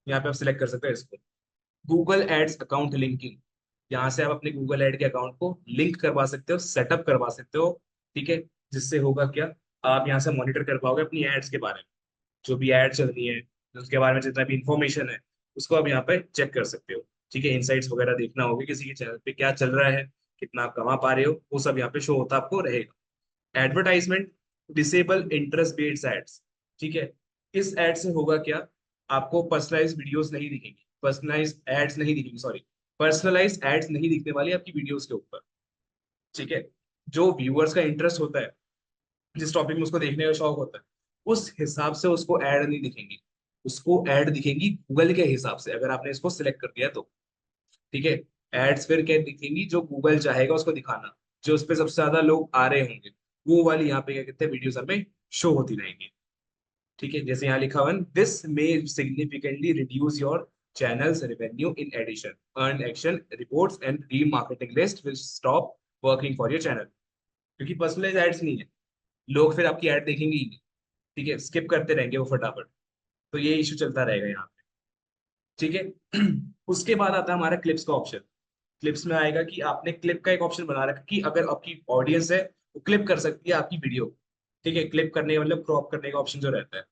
यहाँ पे आप सिलेक्ट कर सकते हैं इसको। गूगल एड्स अकाउंट लिंकिंग, यहाँ से आप अपने गूगल एड के अकाउंट को लिंक करवा सकते हो, सेटअप करवा सकते हो। ठीक है, जिससे होगा क्या, आप यहाँ से मॉनिटर कर पाओगे अपनी एड्स के बारे में। जो भी एड चल रही है, उसके बारे में जितना भी इंफॉर्मेशन है, उसको आप यहाँ पे चेक कर सकते हो। ठीक है, इनसाइट्स वगैरह देखना होगा किसी के चैनल पे क्या चल रहा है, कितना आप कमा पा रहे हो, वो सब यहाँ पे शो होता आपको रहेगा। Advertisement, disable interest based ads. ठीक है, इस एड से होगा क्या, आपको पर्सनलाइज वीडियोस नहीं दिखेंगी, पर्सनलाइज एड्स नहीं दिखेंगी, सॉरी, पर्सनलाइज एड्स नहीं दिखने वाली आपकी वीडियोस के ऊपर। ठीक है, जो व्यूअर्स का इंटरेस्ट होता है, जिस टॉपिक में उसको देखने का शौक होता है, उस हिसाब से उसको ऐड नहीं दिखेंगी। उसको ऐड दिखेंगी गूगल के हिसाब से, अगर आपने इसको सिलेक्ट कर दिया तो। ठीक है, एड्स फिर क्या दिखेंगी, जो गूगल चाहेगा उसको दिखाना, जो उस पे सबसे ज्यादा लोग आ रहे होंगे, वो वाली यहाँ पे क्या कहते हैं वीडियोस हमें शो होती रहेंगी। ठीक है, जैसे यहाँ लिखा हुआ है, this may significantly reduce your channels revenue, in addition earn action reports and remarketing list will stop working for your channel. क्योंकि पर्सनलाइज एड्स नहीं है, लोग फिर आपकी एड देखेंगे ही नहीं। ठीक है, स्किप करते रहेंगे वो फटाफट। तो ये इशू चलता रहेगा यहाँ पे। ठीक है, उसके बाद आता है हमारा क्लिप्स का ऑप्शन। क्लिप्स में आएगा कि आपने क्लिप का एक ऑप्शन बना रखा कि अगर आपकी ऑडियंस है वो क्लिप कर सकती है आपकी वीडियो। ठीक है, क्लिप करने का मतलब क्रॉप करने का ऑप्शन जो रहता है।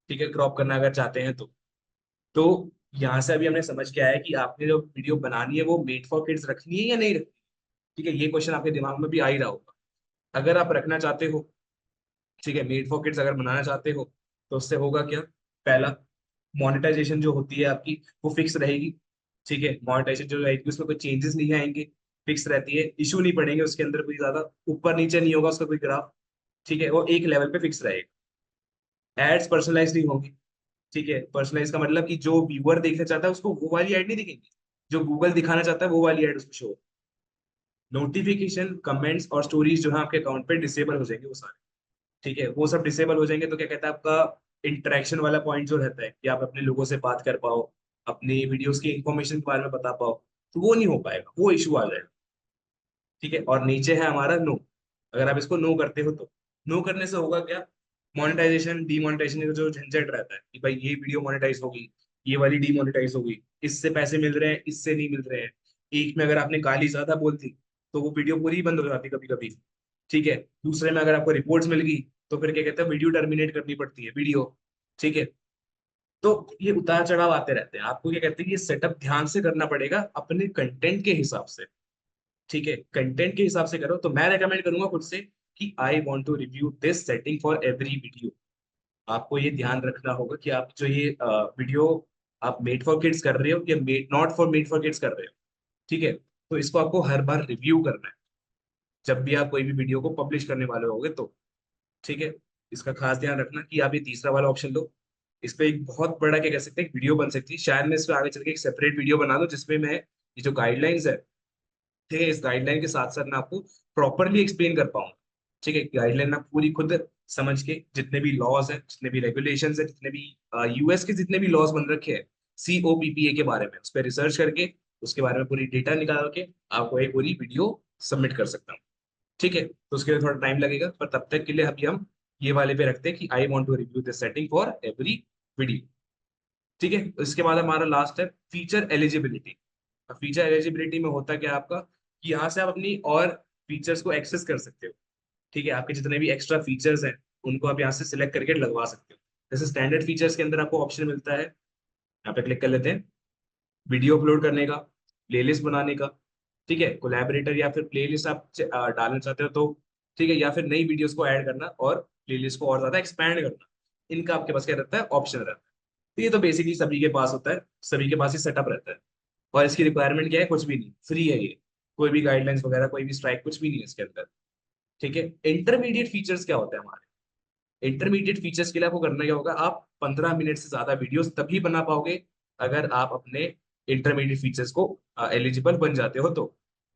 ठीक है, क्रॉप करना अगर चाहते हैं तो यहाँ से अभी हमने समझ के आया है कि आपने जो वीडियो बनानी है वो मेड फॉर किड्स रखनी है या नहीं रखनी। ठीक है, ये क्वेश्चन आपके दिमाग में भी आ ही रहा होगा। अगर आप रखना चाहते हो, ठीक है, मेड फॉर किड्स अगर बनाना चाहते हो, तो उससे होगा क्या, पहला, मोनेटाइजेशन जो होती है आपकी वो फिक्स रहेगी। ठीक है, मोनेटाइजेशन जो रहेगी उसमें कोई चेंजेस नहीं आएंगे, फिक्स रहती है, इशू नहीं पड़ेंगे उसके अंदर कोई ज्यादा, ऊपर नीचे नहीं होगा उसका कोई ग्राफ। ठीक है, वो एक लेवल पे फिक्स रहेगा। एड्स पर्सनलाइज नहीं होंगी। ठीक है, पर्सनलाइज का मतलब कि जो व्यूअर देखना चाहता है उसको वो वाली एड नहीं दिखेगी, जो गूगल दिखाना चाहता है वो वाली एड उसको शो। नोटिफिकेशन, कमेंट्स और स्टोरीज जो है आपके अकाउंट पे डिसेबल हो जाएंगे वो सारे। ठीक है, वो सब डिसेबल हो जाएंगे तो क्या कहता है, आपका इंटरेक्शन वाला पॉइंट जो रहता है कि आप अपने लोगों से बात कर पाओ, अपनी वीडियोस की इंफॉर्मेशन के बारे में बता पाओ, तो वो नहीं हो पाएगा, वो इशू आ जाएगा। ठीक है, और नीचे है हमारा नो। अगर आप इसको नो करते हो तो नो करने से होगा क्या, मोनेटाइजेशन डीमोनेटाइजेशन का जो झंझट रहता है कि भाई ये वीडियो मोनेटाइज होगी, ये वाली डीमोनेटाइज होगी, इससे पैसे मिल रहे हैं, इससे नहीं मिल रहे हैं। एक में अगर आपने गाली ज्यादा बोल दी तो वो वीडियो पूरी ही बंद हो जाती कभी कभी। ठीक है, दूसरे में अगर आपको रिपोर्ट्स मिल गई तो फिर क्या कहते हैं, वीडियो टर्मिनेट करनी पड़ती है वीडियो। ठीक है, तो ये उतार चढ़ाव आते रहते हैं, आपको क्या कहते हैं, ये सेटअप ध्यान से करना पड़ेगा अपने कंटेंट के हिसाब से। ठीक है, कंटेंट के हिसाब से करो तो मैं रेकमेंड करूंगा खुद से कि I want to review this setting for every video. आपको ये ध्यान रखना होगा कि आप जो ये वीडियो आप मेड फॉर किड्स कर रहे हो या made not for made for kids कर रहे हो। ठीक है, तो इसको आपको हर बार रिव्यू करना है जब भी आप कोई भी वीडियो को पब्लिश करने वाले होगे तो। ठीक है, इसका खास ध्यान रखना कि आप ये तीसरा वाला ऑप्शन लो। इस पे एक बहुत बड़ा क्या कह सकते हैं, वीडियो बन सकती है, शायद मैं इस पे आगे चल के एक सेपरेट वीडियो बना दूं जिसमें मैं ये जो गाइडलाइंस है, ठीक है, इस गाइडलाइन के साथ साथ मैं आपको प्रॉपरली एक्सप्लेन कर पाऊँ। ठीक है, गाइडलाइन आप पूरी खुद समझ के, जितने भी लॉज है, जितने भी रेगुलेशन है, जितने भी यूएस के जितने भी लॉज बन रखे हैं COPPA के बारे में, उस पर रिसर्च करके उसके बारे में पूरी डेटा निकाल के आपको एक पूरी वीडियो सबमिट कर सकता हूँ। ठीक है, तो उसके लिए थोड़ा टाइम लगेगा, पर तब तक के लिए अभी हम ये वाले पे रखते हैं कि I want to review this setting for every video. ठीक है, इसके बाद हमारा लास्ट है फीचर एलिजिबिलिटी। फीचर एलिजिबिलिटी में होता क्या है आपका, कि यहाँ से आप अपनी और फीचर्स को एक्सेस कर सकते हो। ठीक है, आपके जितने भी एक्स्ट्रा फीचर्स हैं उनको आप यहाँ से सिलेक्ट करके लगवा सकते हो। जैसे स्टैंडर्ड फीचर्स के अंदर आपको ऑप्शन मिलता है, यहाँ पे क्लिक कर लेते हैं, वीडियो अपलोड करने का, प्लेलिस्ट बनाने का। ठीक है, कोलैबोरेटर या फिर प्लेलिस्ट आप डालना चाहते हो तो ठीक है, या फिर नई वीडियोस को ऐड करना और प्लेलिस्ट को और ज्यादा एक्सपैंड करना, इनका आपके पास क्या रहता है, ऑप्शन रहता है। तो ये तो बेसिकली सभी के पास होता है, सभी के पास ही सेटअप रहता है। और इसकी रिक्वायरमेंट क्या है, कुछ भी नहीं, फ्री है ये। कोई भी गाइडलाइंस वगैरह, कोई भी स्ट्राइक, कुछ भी नहीं है इसके अंदर। ठीक है, इंटरमीडिएट फीचर्स क्या होते हैं हमारे। इंटरमीडिएट फीचर्स के लिए आपको करना क्या होगा, आप 15 मिनट से ज्यादा वीडियोस तभी बना पाओगे अगर आप अपने इंटरमीडिएट फीचर्स को एलिजिबल बन जाते हो तो।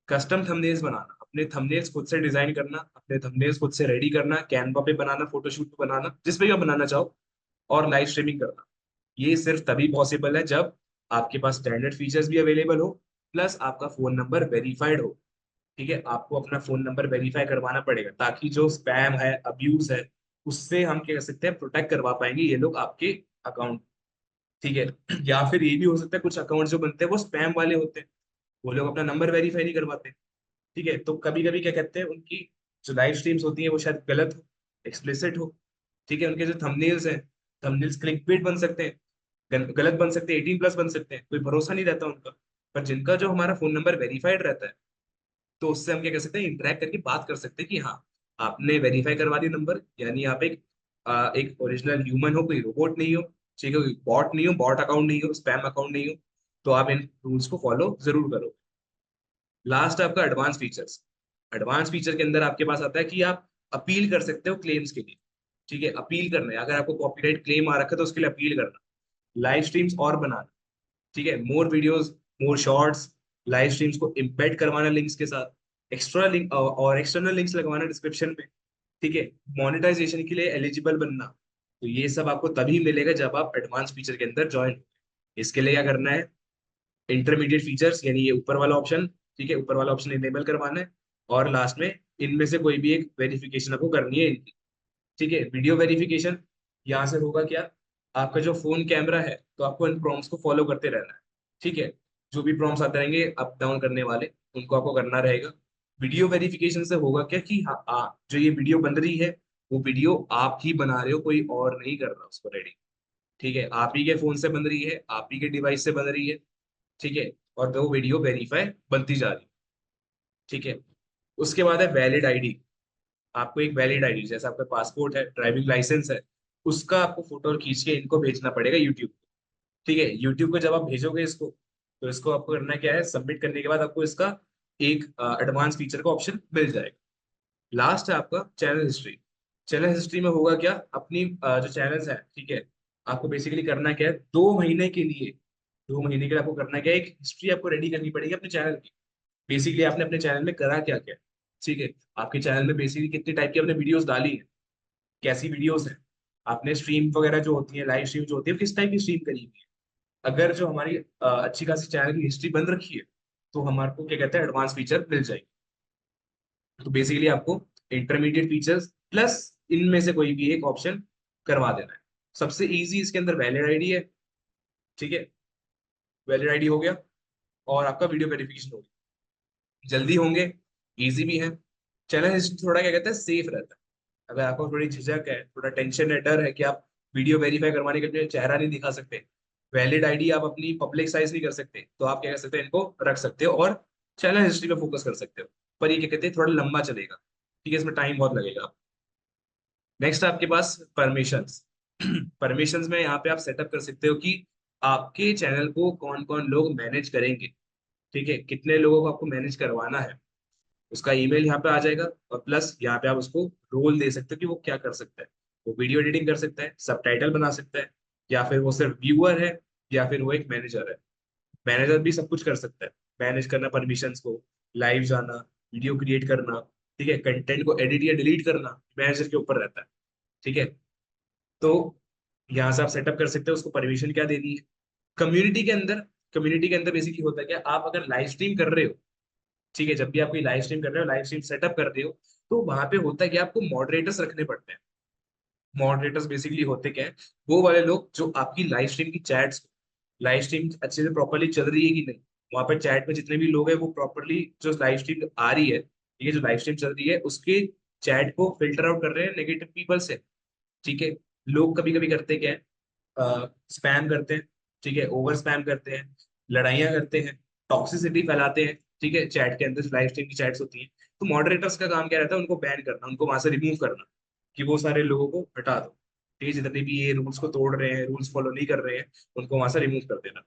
कस्टम थंबनेल्स बनाना, अपने थंबनेल्स खुद से डिजाइन करना, अपने थंबनेल्स खुद से रेडी करना, कैनवा पे बनाना, फोटोशूट पे बनाना, जिस पे भी आप बनाना चाहो, और लाइव स्ट्रीमिंग करना, ये सिर्फ तभी पॉसिबल है जब आपके पास स्टैंडर्ड फीचर्स भी अवेलेबल हो, प्लस आपका फोन नंबर वेरीफाइड हो। ठीक है, आपको अपना फोन नंबर वेरीफाई करवाना पड़ेगा, ताकि जो स्पैम है, अब्यूज है, उससे हम क्या कर सकते हैं, प्रोटेक्ट करवा पाएंगे ये लोग आपके अकाउंट। ठीक है, या फिर ये भी हो सकता है कुछ अकाउंट जो बनते हैं वो स्पैम वाले होते हैं, वो लोग अपना नंबर वेरीफाई नहीं करवाते। ठीक है, तो कभी कभी क्या कहते हैं, उनकी जो लाइव स्ट्रीम्स होती हैं वो शायद गलत हो, एक्सप्लिसिट हो। ठीक है, उनके जो थंबनेल्स हैं, थंबनेल्स क्लिकबेट बन सकते हैं, गलत बन सकते हैं, 18+ बन सकते हैं, कोई भरोसा नहीं रहता उनका। पर जिनका जो हमारा फोन नंबर वेरीफाइड रहता है, तो उससे हम क्या कर सकते हैं, इंटरेक्ट करके बात कर सकते हैं कि हाँ, आपने वेरीफाई करवा दिया नंबर, यानी आप एक ओरिजिनल ह्यूमन हो, कोई रोबोट नहीं हो। ठीक है, कोई बॉट नहीं हो, बॉट अकाउंट नहीं हो, स्पैम अकाउंट नहीं हो। तो आप इन रूल्स को फॉलो जरूर करो। लास्ट आपका एडवांस फीचर्स। एडवांस फीचर के अंदर आपके पास आता है कि आप अपील कर सकते हो क्लेम्स के लिए। ठीक है, अपील करना है, अगर आपको कॉपीराइट क्लेम आ रखा है तो उसके लिए अपील करना, लाइव स्ट्रीम्स और बनाना। ठीक है, मोर वीडियोस, मोर शॉर्ट्स, लाइव स्ट्रीम्स को इम्बेड करवाना लिंक्स के साथ, एक्स्ट्रा लिंक और एक्सटर्नल लिंक्स लगवाना डिस्क्रिप्शन में। ठीक है, मोनेटाइजेशन के लिए एलिजिबल बनना। तो ये सब आपको तभी मिलेगा जब आप एडवांस फीचर के अंदर ज्वाइन। इसके लिए क्या करना है, इंटरमीडिएट फीचर्स यानी ये ऊपर वाला ऑप्शन, ठीक है, ऊपर वाला ऑप्शन इनेबल करवाना है, और लास्ट में इनमें से कोई भी एक वेरिफिकेशन आपको करनी है इनकी। ठीक है, वीडियो वेरिफिकेशन, यहाँ से होगा क्या, आपका जो फोन कैमरा है, तो आपको इन प्रॉम्प्ट्स को फॉलो करते रहना है। ठीक है, जो भी प्रॉम्प्ट्स आते रहेंगे अप डाउन करने वाले, उनको आपको करना रहेगा। वीडियो वेरिफिकेशन से होगा क्या कि हाँ, जो ये वीडियो बन रही है, वो वीडियो आप ही बना रहे हो, कोई और नहीं कर रहा उसको रेडी। ठीक है, आप ही के फोन से बन रही है, आप ही के डिवाइस से बन रही है। ठीक है, और वो वीडियो वेरीफाई बनती जा रही है। ठीक है, उसके बाद है वैलिड आईडी। आपको एक वैलिड आईडी, जैसे आपका पासपोर्ट है, ड्राइविंग लाइसेंस है, उसका आपको फोटो खींच के इनको भेजना पड़ेगा यूट्यूब को। ठीक है, यूट्यूब को जब आप भेजोगे इसको, तो इसको आपको करना क्या है, सबमिट करने के बाद आपको इसका एक एडवांस फीचर का ऑप्शन मिल जाएगा। लास्ट है आपका चैनल हिस्ट्री। चैनल हिस्ट्री में होगा क्या, अपनी जो चैनल्स है, ठीक है, आपको बेसिकली करना क्या है, 2 महीने के लिए, 2 महीने के लिए आपको करना क्या है, एक हिस्ट्री आपको रेडी करनी पड़ेगी अपने चैनल की। बेसिकली आपने अपने चैनल में करा क्या क्या। ठीक है, आपके चैनल में बेसिकली कितने टाइप की आपने वीडियोस डाली है, कैसी वीडियोस हैं, आपने स्ट्रीम वगैरह जो होती है, लाइव स्ट्रीम जो होती है, किस टाइप की स्ट्रीम करी हुई है। अगर जो हमारी अच्छी खासी चैनल की हिस्ट्री बन रखी है, तो हमारे को क्या कहते हैं, एडवांस फीचर मिल जाएगी। तो बेसिकली आपको इंटरमीडिएट फीचर्स प्लस इनमें से कोई भी एक ऑप्शन करवा देना है। सबसे इजी इसके अंदर वैलिड आईडी है। ठीक है, वैलिड आईडी हो गया, और आपका वीडियो वेरिफिकेशन हो गया, जल्दी होंगे, इजी भी है। चैनल हिस्ट्री थोड़ा क्या कहते हैं, सेफ रहता है। अगर आपको थोड़ी झिझक है, थोड़ा टेंशन है, डर है कि आप वीडियो वेरीफाई करवाने के लिए चेहरा नहीं दिखा सकते, वैलिड आईडी आप अपनी पब्लिक साइज नहीं कर सकते, तो आप क्या कर सकते हैं, इनको रख सकते हो और चैनल हिस्ट्री पे फोकस कर सकते हो। पर ये क्या कहते हैं, थोड़ा लंबा चलेगा। ठीक है, इसमें टाइम बहुत लगेगा। नेक्स्ट आपके पास परमिशंस। परमिशंस में यहाँ पे आप सेटअप कर सकते हो कि आपके चैनल को कौन कौन लोग मैनेज करेंगे। ठीक है, कितने लोगों को आपको मैनेज करवाना है, उसका ईमेल यहाँ पे आ जाएगा, और प्लस यहाँ पे आप उसको रोल दे सकते हो कि वो क्या कर सकता है। वो वीडियो एडिटिंग कर सकता है, सबटाइटल बना सकता है, या फिर वो सिर्फ व्यूअर है, या फिर वो एक मैनेजर है। मैनेजर भी सब कुछ कर सकता है, मैनेज करना परमिशंस को, लाइव जाना, वीडियो क्रिएट करना, ठीक है, कंटेंट को एडिट या डिलीट करना मैनेजर के ऊपर रहता है। ठीक है, तो यहाँ से आप सेटअप कर सकते हो उसको परमिशन क्या देनी है। कम्युनिटी के अंदर, कम्युनिटी के अंदर बेसिकली होता है क्या, आप अगर लाइव स्ट्रीम कर रहे हो, ठीक है, जब भी आप कोई लाइव स्ट्रीम कर रहे हो, लाइव स्ट्रीम सेटअप कर रहे हो, तो वहां पे होता है कि आपको मॉडरेटर्स रखने पड़ते हैं। मॉडरेटर्स बेसिकली होते क्या है, वो वाले लोग जो आपकी लाइव स्ट्रीम की चैट्स, लाइव स्ट्रीम अच्छे से प्रॉपरली चल रही है कि नहीं, वहां पर चैट में जितने भी लोग हैं वो प्रॉपरली जो लाइव स्ट्रीम आ रही है, ये जो लाइव स्ट्रीम चल रही है उसके चैट को फिल्टर आउट कर रहे हैं नेगेटिव पीपल से। ठीक है, लोग कभी कभी करते क्या है, स्पैम करते हैं, ठीक है, ओवर स्पैम करते हैं, लड़ाइयाँ करते हैं, टॉक्सिसिटी फैलाते हैं, ठीक है, चैट के अंदर लाइव स्ट्रीम की चैट्स होती हैं। तो मॉडरेटर्स का काम क्या रहता है, उनको बैन करना, उनको वहां से रिमूव करना, कि वो सारे लोगों को हटा दो। ठीक है, जितने भी ये रूल्स को तोड़ रहे हैं, रूल्स फॉलो नहीं कर रहे हैं, उनको वहां से रिमूव कर देना।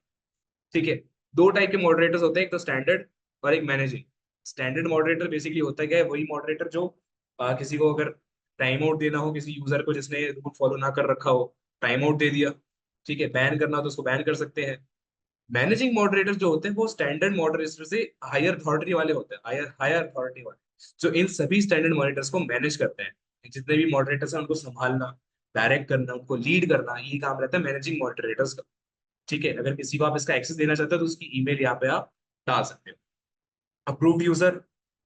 ठीक है, दो टाइप के मॉडरेटर्स होते हैं, एक तो स्टैंडर्ड और एक मैनेजिंग। स्टैंडर्ड मॉडरेटर बेसिकली होता है क्या है, वही मॉडरेटर जो किसी को अगर टाइम आउट देना हो, किसी यूजर को जिसने रूल फॉलो ना कर रखा हो, टाइम आउट दे दिया, ठीक है, बैन करना हो तो उसको बैन कर सकते हैं। मैनेजिंग मॉडरेटर जो होते हैं वो स्टैंडर्ड मॉडरेटर से हायर अथॉरिटी वाले होते हैं, हायर हायर अथॉरिटी वाले, जो इन सभी स्टैंडर्ड मॉडरेटर्स को मैनेज करते हैं। जितने भी मॉडरेटर्स हैं उनको संभालना, डायरेक्ट करना, उनको लीड करना, ये काम रहता है मैनेजिंग मॉडरेटर्स का। ठीक है, अगर किसी को आप इसका एक्सेस देना चाहते हो तो उसकी ईमेल यहाँ पे आप डाल सकते हो। अप्रूव्ड यूजर,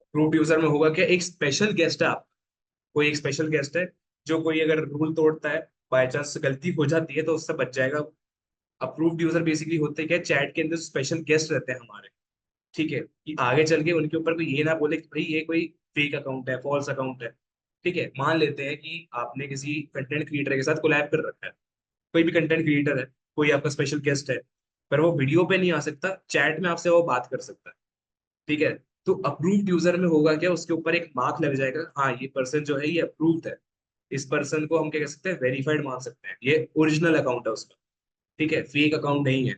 अप्रूव्ड यूजर में होगा क्या, एक स्पेशल गेस्ट है आप, कोई एक स्पेशल गेस्ट है, जो कोई अगर रूल तोड़ता है, बाय चांस गलती हो जाती है तो उससे बच जाएगा। अप्रूव्ड यूजर बेसिकली होते क्या, चैट के अंदर स्पेशल गेस्ट रहते हैं हमारे। ठीक है, कि आगे चल के उनके ऊपर कोई ये ना बोले कि भाई ये कोई फेक अकाउंट है, फॉल्स अकाउंट है। ठीक है, मान लेते हैं कि आपने किसी कंटेंट क्रिएटर के साथ कोलैब कर रखा है, कोई भी कंटेंट क्रिएटर है, कोई आपका स्पेशल गेस्ट है, पर वो वीडियो पे नहीं आ सकता, चैट में आपसे वो बात कर सकता है। ठीक है, तो अप्रूव्ड यूजर में होगा क्या, उसके ऊपर एक मार्क लग जाएगा, हाँ ये पर्सन जो है ये अप्रूव्ड है, इस पर्सन को हम क्या कह सकते हैं, वेरीफाइड मान सकते हैं, ये ओरिजिनल अकाउंट है उसका। ठीक है, फेक अकाउंट नहीं है।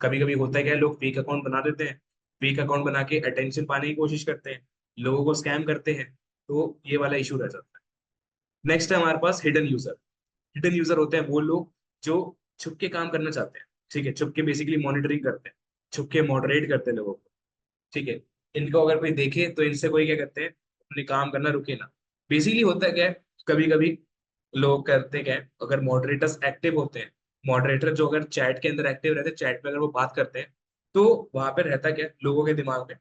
कभी कभी होता है क्या, लोग फेक अकाउंट बना देते हैं, फेक अकाउंट बना के अटेंशन पाने की कोशिश करते हैं, लोगों को स्कैम करते हैं, तो ये वाला इशू रह जाता है। नेक्स्ट है हमारे पास हिडन यूजर। हिडन यूजर होते हैं वो लोग जो छुप के काम करना चाहते हैं। ठीक है, छुप के बेसिकली मॉनिटरिंग करते हैं, छुप के मॉडरेट करते हैं लोगों को। ठीक है, इनको अगर कोई देखे तो इनसे कोई क्या करते हैं, अपने काम करना रुके ना। बेसिकली होता है क्या है, कभी कभी लोग करते क्या है, अगर मॉडरेटर्स एक्टिव होते हैं, मॉडरेटर जो अगर चैट के अंदर एक्टिव रहते हैं, चैट में अगर वो बात करते हैं, तो वहां पर रहता क्या है, लोगों के दिमाग में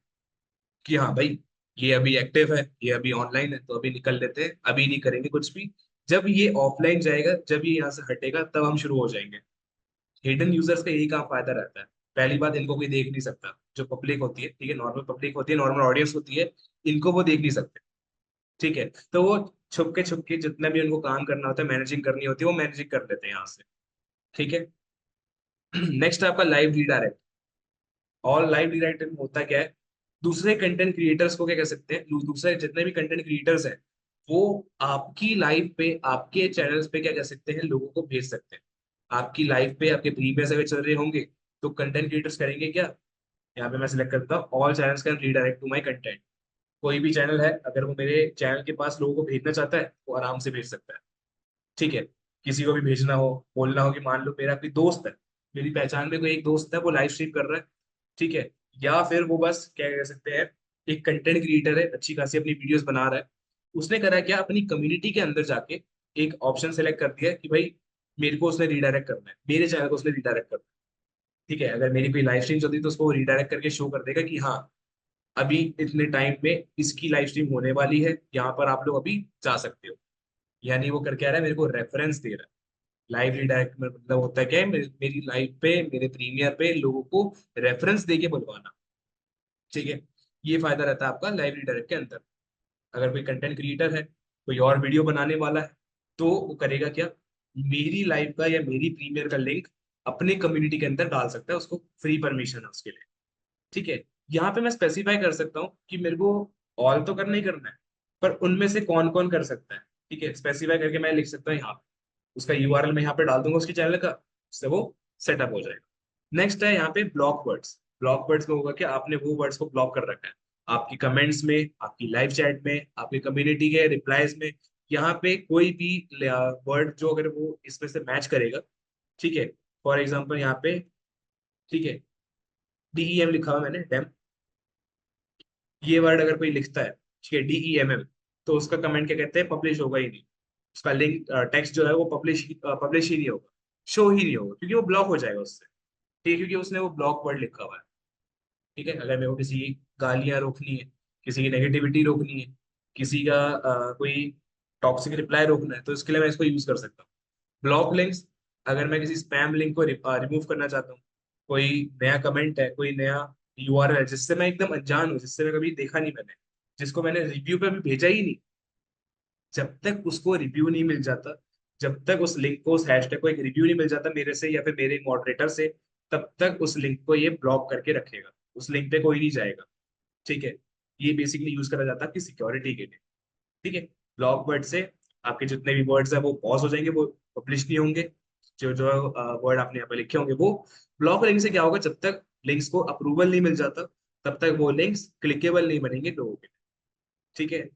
कि हाँ भाई ये अभी एक्टिव है, ये अभी ऑनलाइन है, तो अभी निकल लेते हैं, अभी नहीं करेंगे कुछ भी। जब ये ऑफलाइन जाएगा, जब ये यहाँ से हटेगा, तब हम शुरू हो जाएंगे। हिडन यूजर्स का यही काम फायदा रहता है। पहली बात, इनको कोई देख नहीं सकता, जो पब्लिक होती है, ठीक है, नॉर्मल पब्लिक होती है, नॉर्मल ऑडियंस होती है, इनको वो देख नहीं सकते। ठीक है, तो वो छुप के जितना भी उनको काम करना होता है, मैनेजिंग करनी होती है, वो मैनेजिंग कर लेते हैं यहाँ से। ठीक है, नेक्स्ट आपका लाइव रीडायरेक्ट। और लाइव रीडायरेक्ट में होता क्या है, दूसरे कंटेंट क्रिएटर्स को क्या कह सकते हैं, दूसरे जितने भी कंटेंट क्रिएटर्स हैं, वो आपकी लाइव पे, आपके चैनल्स पे क्या कह सकते हैं, लोगों को भेज सकते हैं। आपकी लाइव पे आपके प्रीमियर्स अगर चल रहे होंगे, तो कंटेंट क्रिएटर्स करेंगे क्या, यहाँ पे मैं सिलेक्ट करता हूँ all channels can redirect to my content. कोई भी चैनल है, अगर वो मेरे चैनल के पास लोगों को भेजना चाहता है, वो आराम से भेज सकता है। ठीक है, किसी को भी भेजना हो, बोलना हो कि मान लो मेरा कोई दोस्त है, मेरी पहचान में कोई एक दोस्त है, वो लाइव स्ट्रीम कर रहा है, ठीक है, या फिर वो बस क्या कह सकते हैं, एक कंटेंट क्रिएटर है, अच्छी खासी अपनी वीडियोस बना रहा है, उसने करा क्या, अपनी कम्युनिटी के अंदर जाके एक ऑप्शन सेलेक्ट कर दिया कि भाई मेरे को उसने रीडायरेक्ट करना है, मेरे चैनल को उसने रीडायरेक्ट करना है। ठीक है, अगर मेरी कोई लाइव स्ट्रीम चलती है तो उसको रीडायरेक्ट करके शो कर देगा कि हाँ अभी इतने टाइम में इसकी लाइव स्ट्रीम होने वाली है, यहाँ पर आप लोग अभी जा सकते हो। यानी वो करके आ रहा है, मेरे को रेफरेंस दे रहा है। लाइव रीडायरेक्ट में मतलब होता है क्या है, मेरी लाइव पे, मेरे प्रीमियर पे लोगों को रेफरेंस दे के बुलवाना। ठीक है, ये फायदा रहता है आपका लाइव रीडायरेक्ट के अंदर। अगर कोई कंटेंट क्रिएटर है, कोई और वीडियो बनाने वाला है, तो वो करेगा क्या, मेरी लाइव का या मेरी प्रीमियर का लिंक अपने कम्युनिटी के अंदर डाल सकता है, उसको फ्री परमिशन है उसके लिए। ठीक है, यहाँ पे मैं स्पेसिफाई कर सकता हूँ कि मेरे को ऑल तो करना ही करना है, पर उनमें से कौन कौन कर सकता है। ठीक है, स्पेसिफाई करके मैं लिख सकता हूँ यहाँ पे, उसका यूआरएल मैं यहाँ पे डाल दूंगा उसके चैनल का, उससे वो सेटअप हो जाएगा। नेक्स्ट है यहाँ पे ब्लॉक वर्ड्स। ब्लॉक वर्ड्स में होगा कि आपने वो वर्ड्स को ब्लॉक कर रखा है, आपकी कमेंट्स में, आपकी लाइव चैट में, आपकी कम्युनिटी के रिप्लाईज में, यहाँ पे कोई भी वर्ड जो अगर वो इसमें से मैच करेगा, ठीक है, फॉर एग्जाम्पल यहाँ पे, ठीक है, डीईएम लिखा हुआ मैंने डेम, ये वर्ड अगर कोई लिखता है, ठीक है, DEML, तो उसका कमेंट क्या कहते हैं, पब्लिश होगा ही नहीं, उसका लिंक टेक्स्ट जो है वो पब्लिश ही नहीं होगा, शो ही नहीं होगा, क्योंकि वो ब्लॉक हो जाएगा उससे। ठीक है, क्योंकि उसने वो ब्लॉक वर्ड लिखा हुआ है। ठीक है, अगर मेरे को किसी की गालियां रोकनी है, किसी की नेगेटिविटी रोकनी है, किसी का कोई टॉक्सिक रिप्लाई रोकना है, तो इसके लिए मैं इसको यूज कर सकता हूँ। ब्लॉक लिंक्स, अगर मैं किसी स्पैम लिंक को रिमूव करना चाहता हूँ, कोई नया कमेंट है, कोई नया URL है जिससे मैं एकदम अनजान हूँ, जिससे मैं कभी देखा नहीं मैंने, जिसको मैंने रिव्यू पे भी भेजा ही नहीं, जब तक उसको रिव्यू नहीं मिल जाता, जब तक उस लिंक को, उस हैशटैग को एक रिव्यू नहीं मिल जाता मेरे से या फिर मेरे मॉडरेटर से, तब तक उस लिंक को ये ब्लॉक करके रखेगा, उस लिंक पे कोई नहीं जाएगा। ठीक है, ये बेसिकली यूज करा जाता है आपकी सिक्योरिटी के लिए। ठीक है, ब्लॉक वर्ड से आपके जितने भी वर्ड्स है वो पॉज हो जाएंगे, वो पब्लिश नहीं होंगे, जो जो वर्ड आपने यहाँ पे लिखे होंगे वो। ब्लॉक लिंक से क्या होगा, जब तक लिंक्स को अप्रूवल नहीं मिल जाता, तब तक वो लिंक्स क्लिकेबल नहीं बनेंगे लोगों के लिए। ठीक है,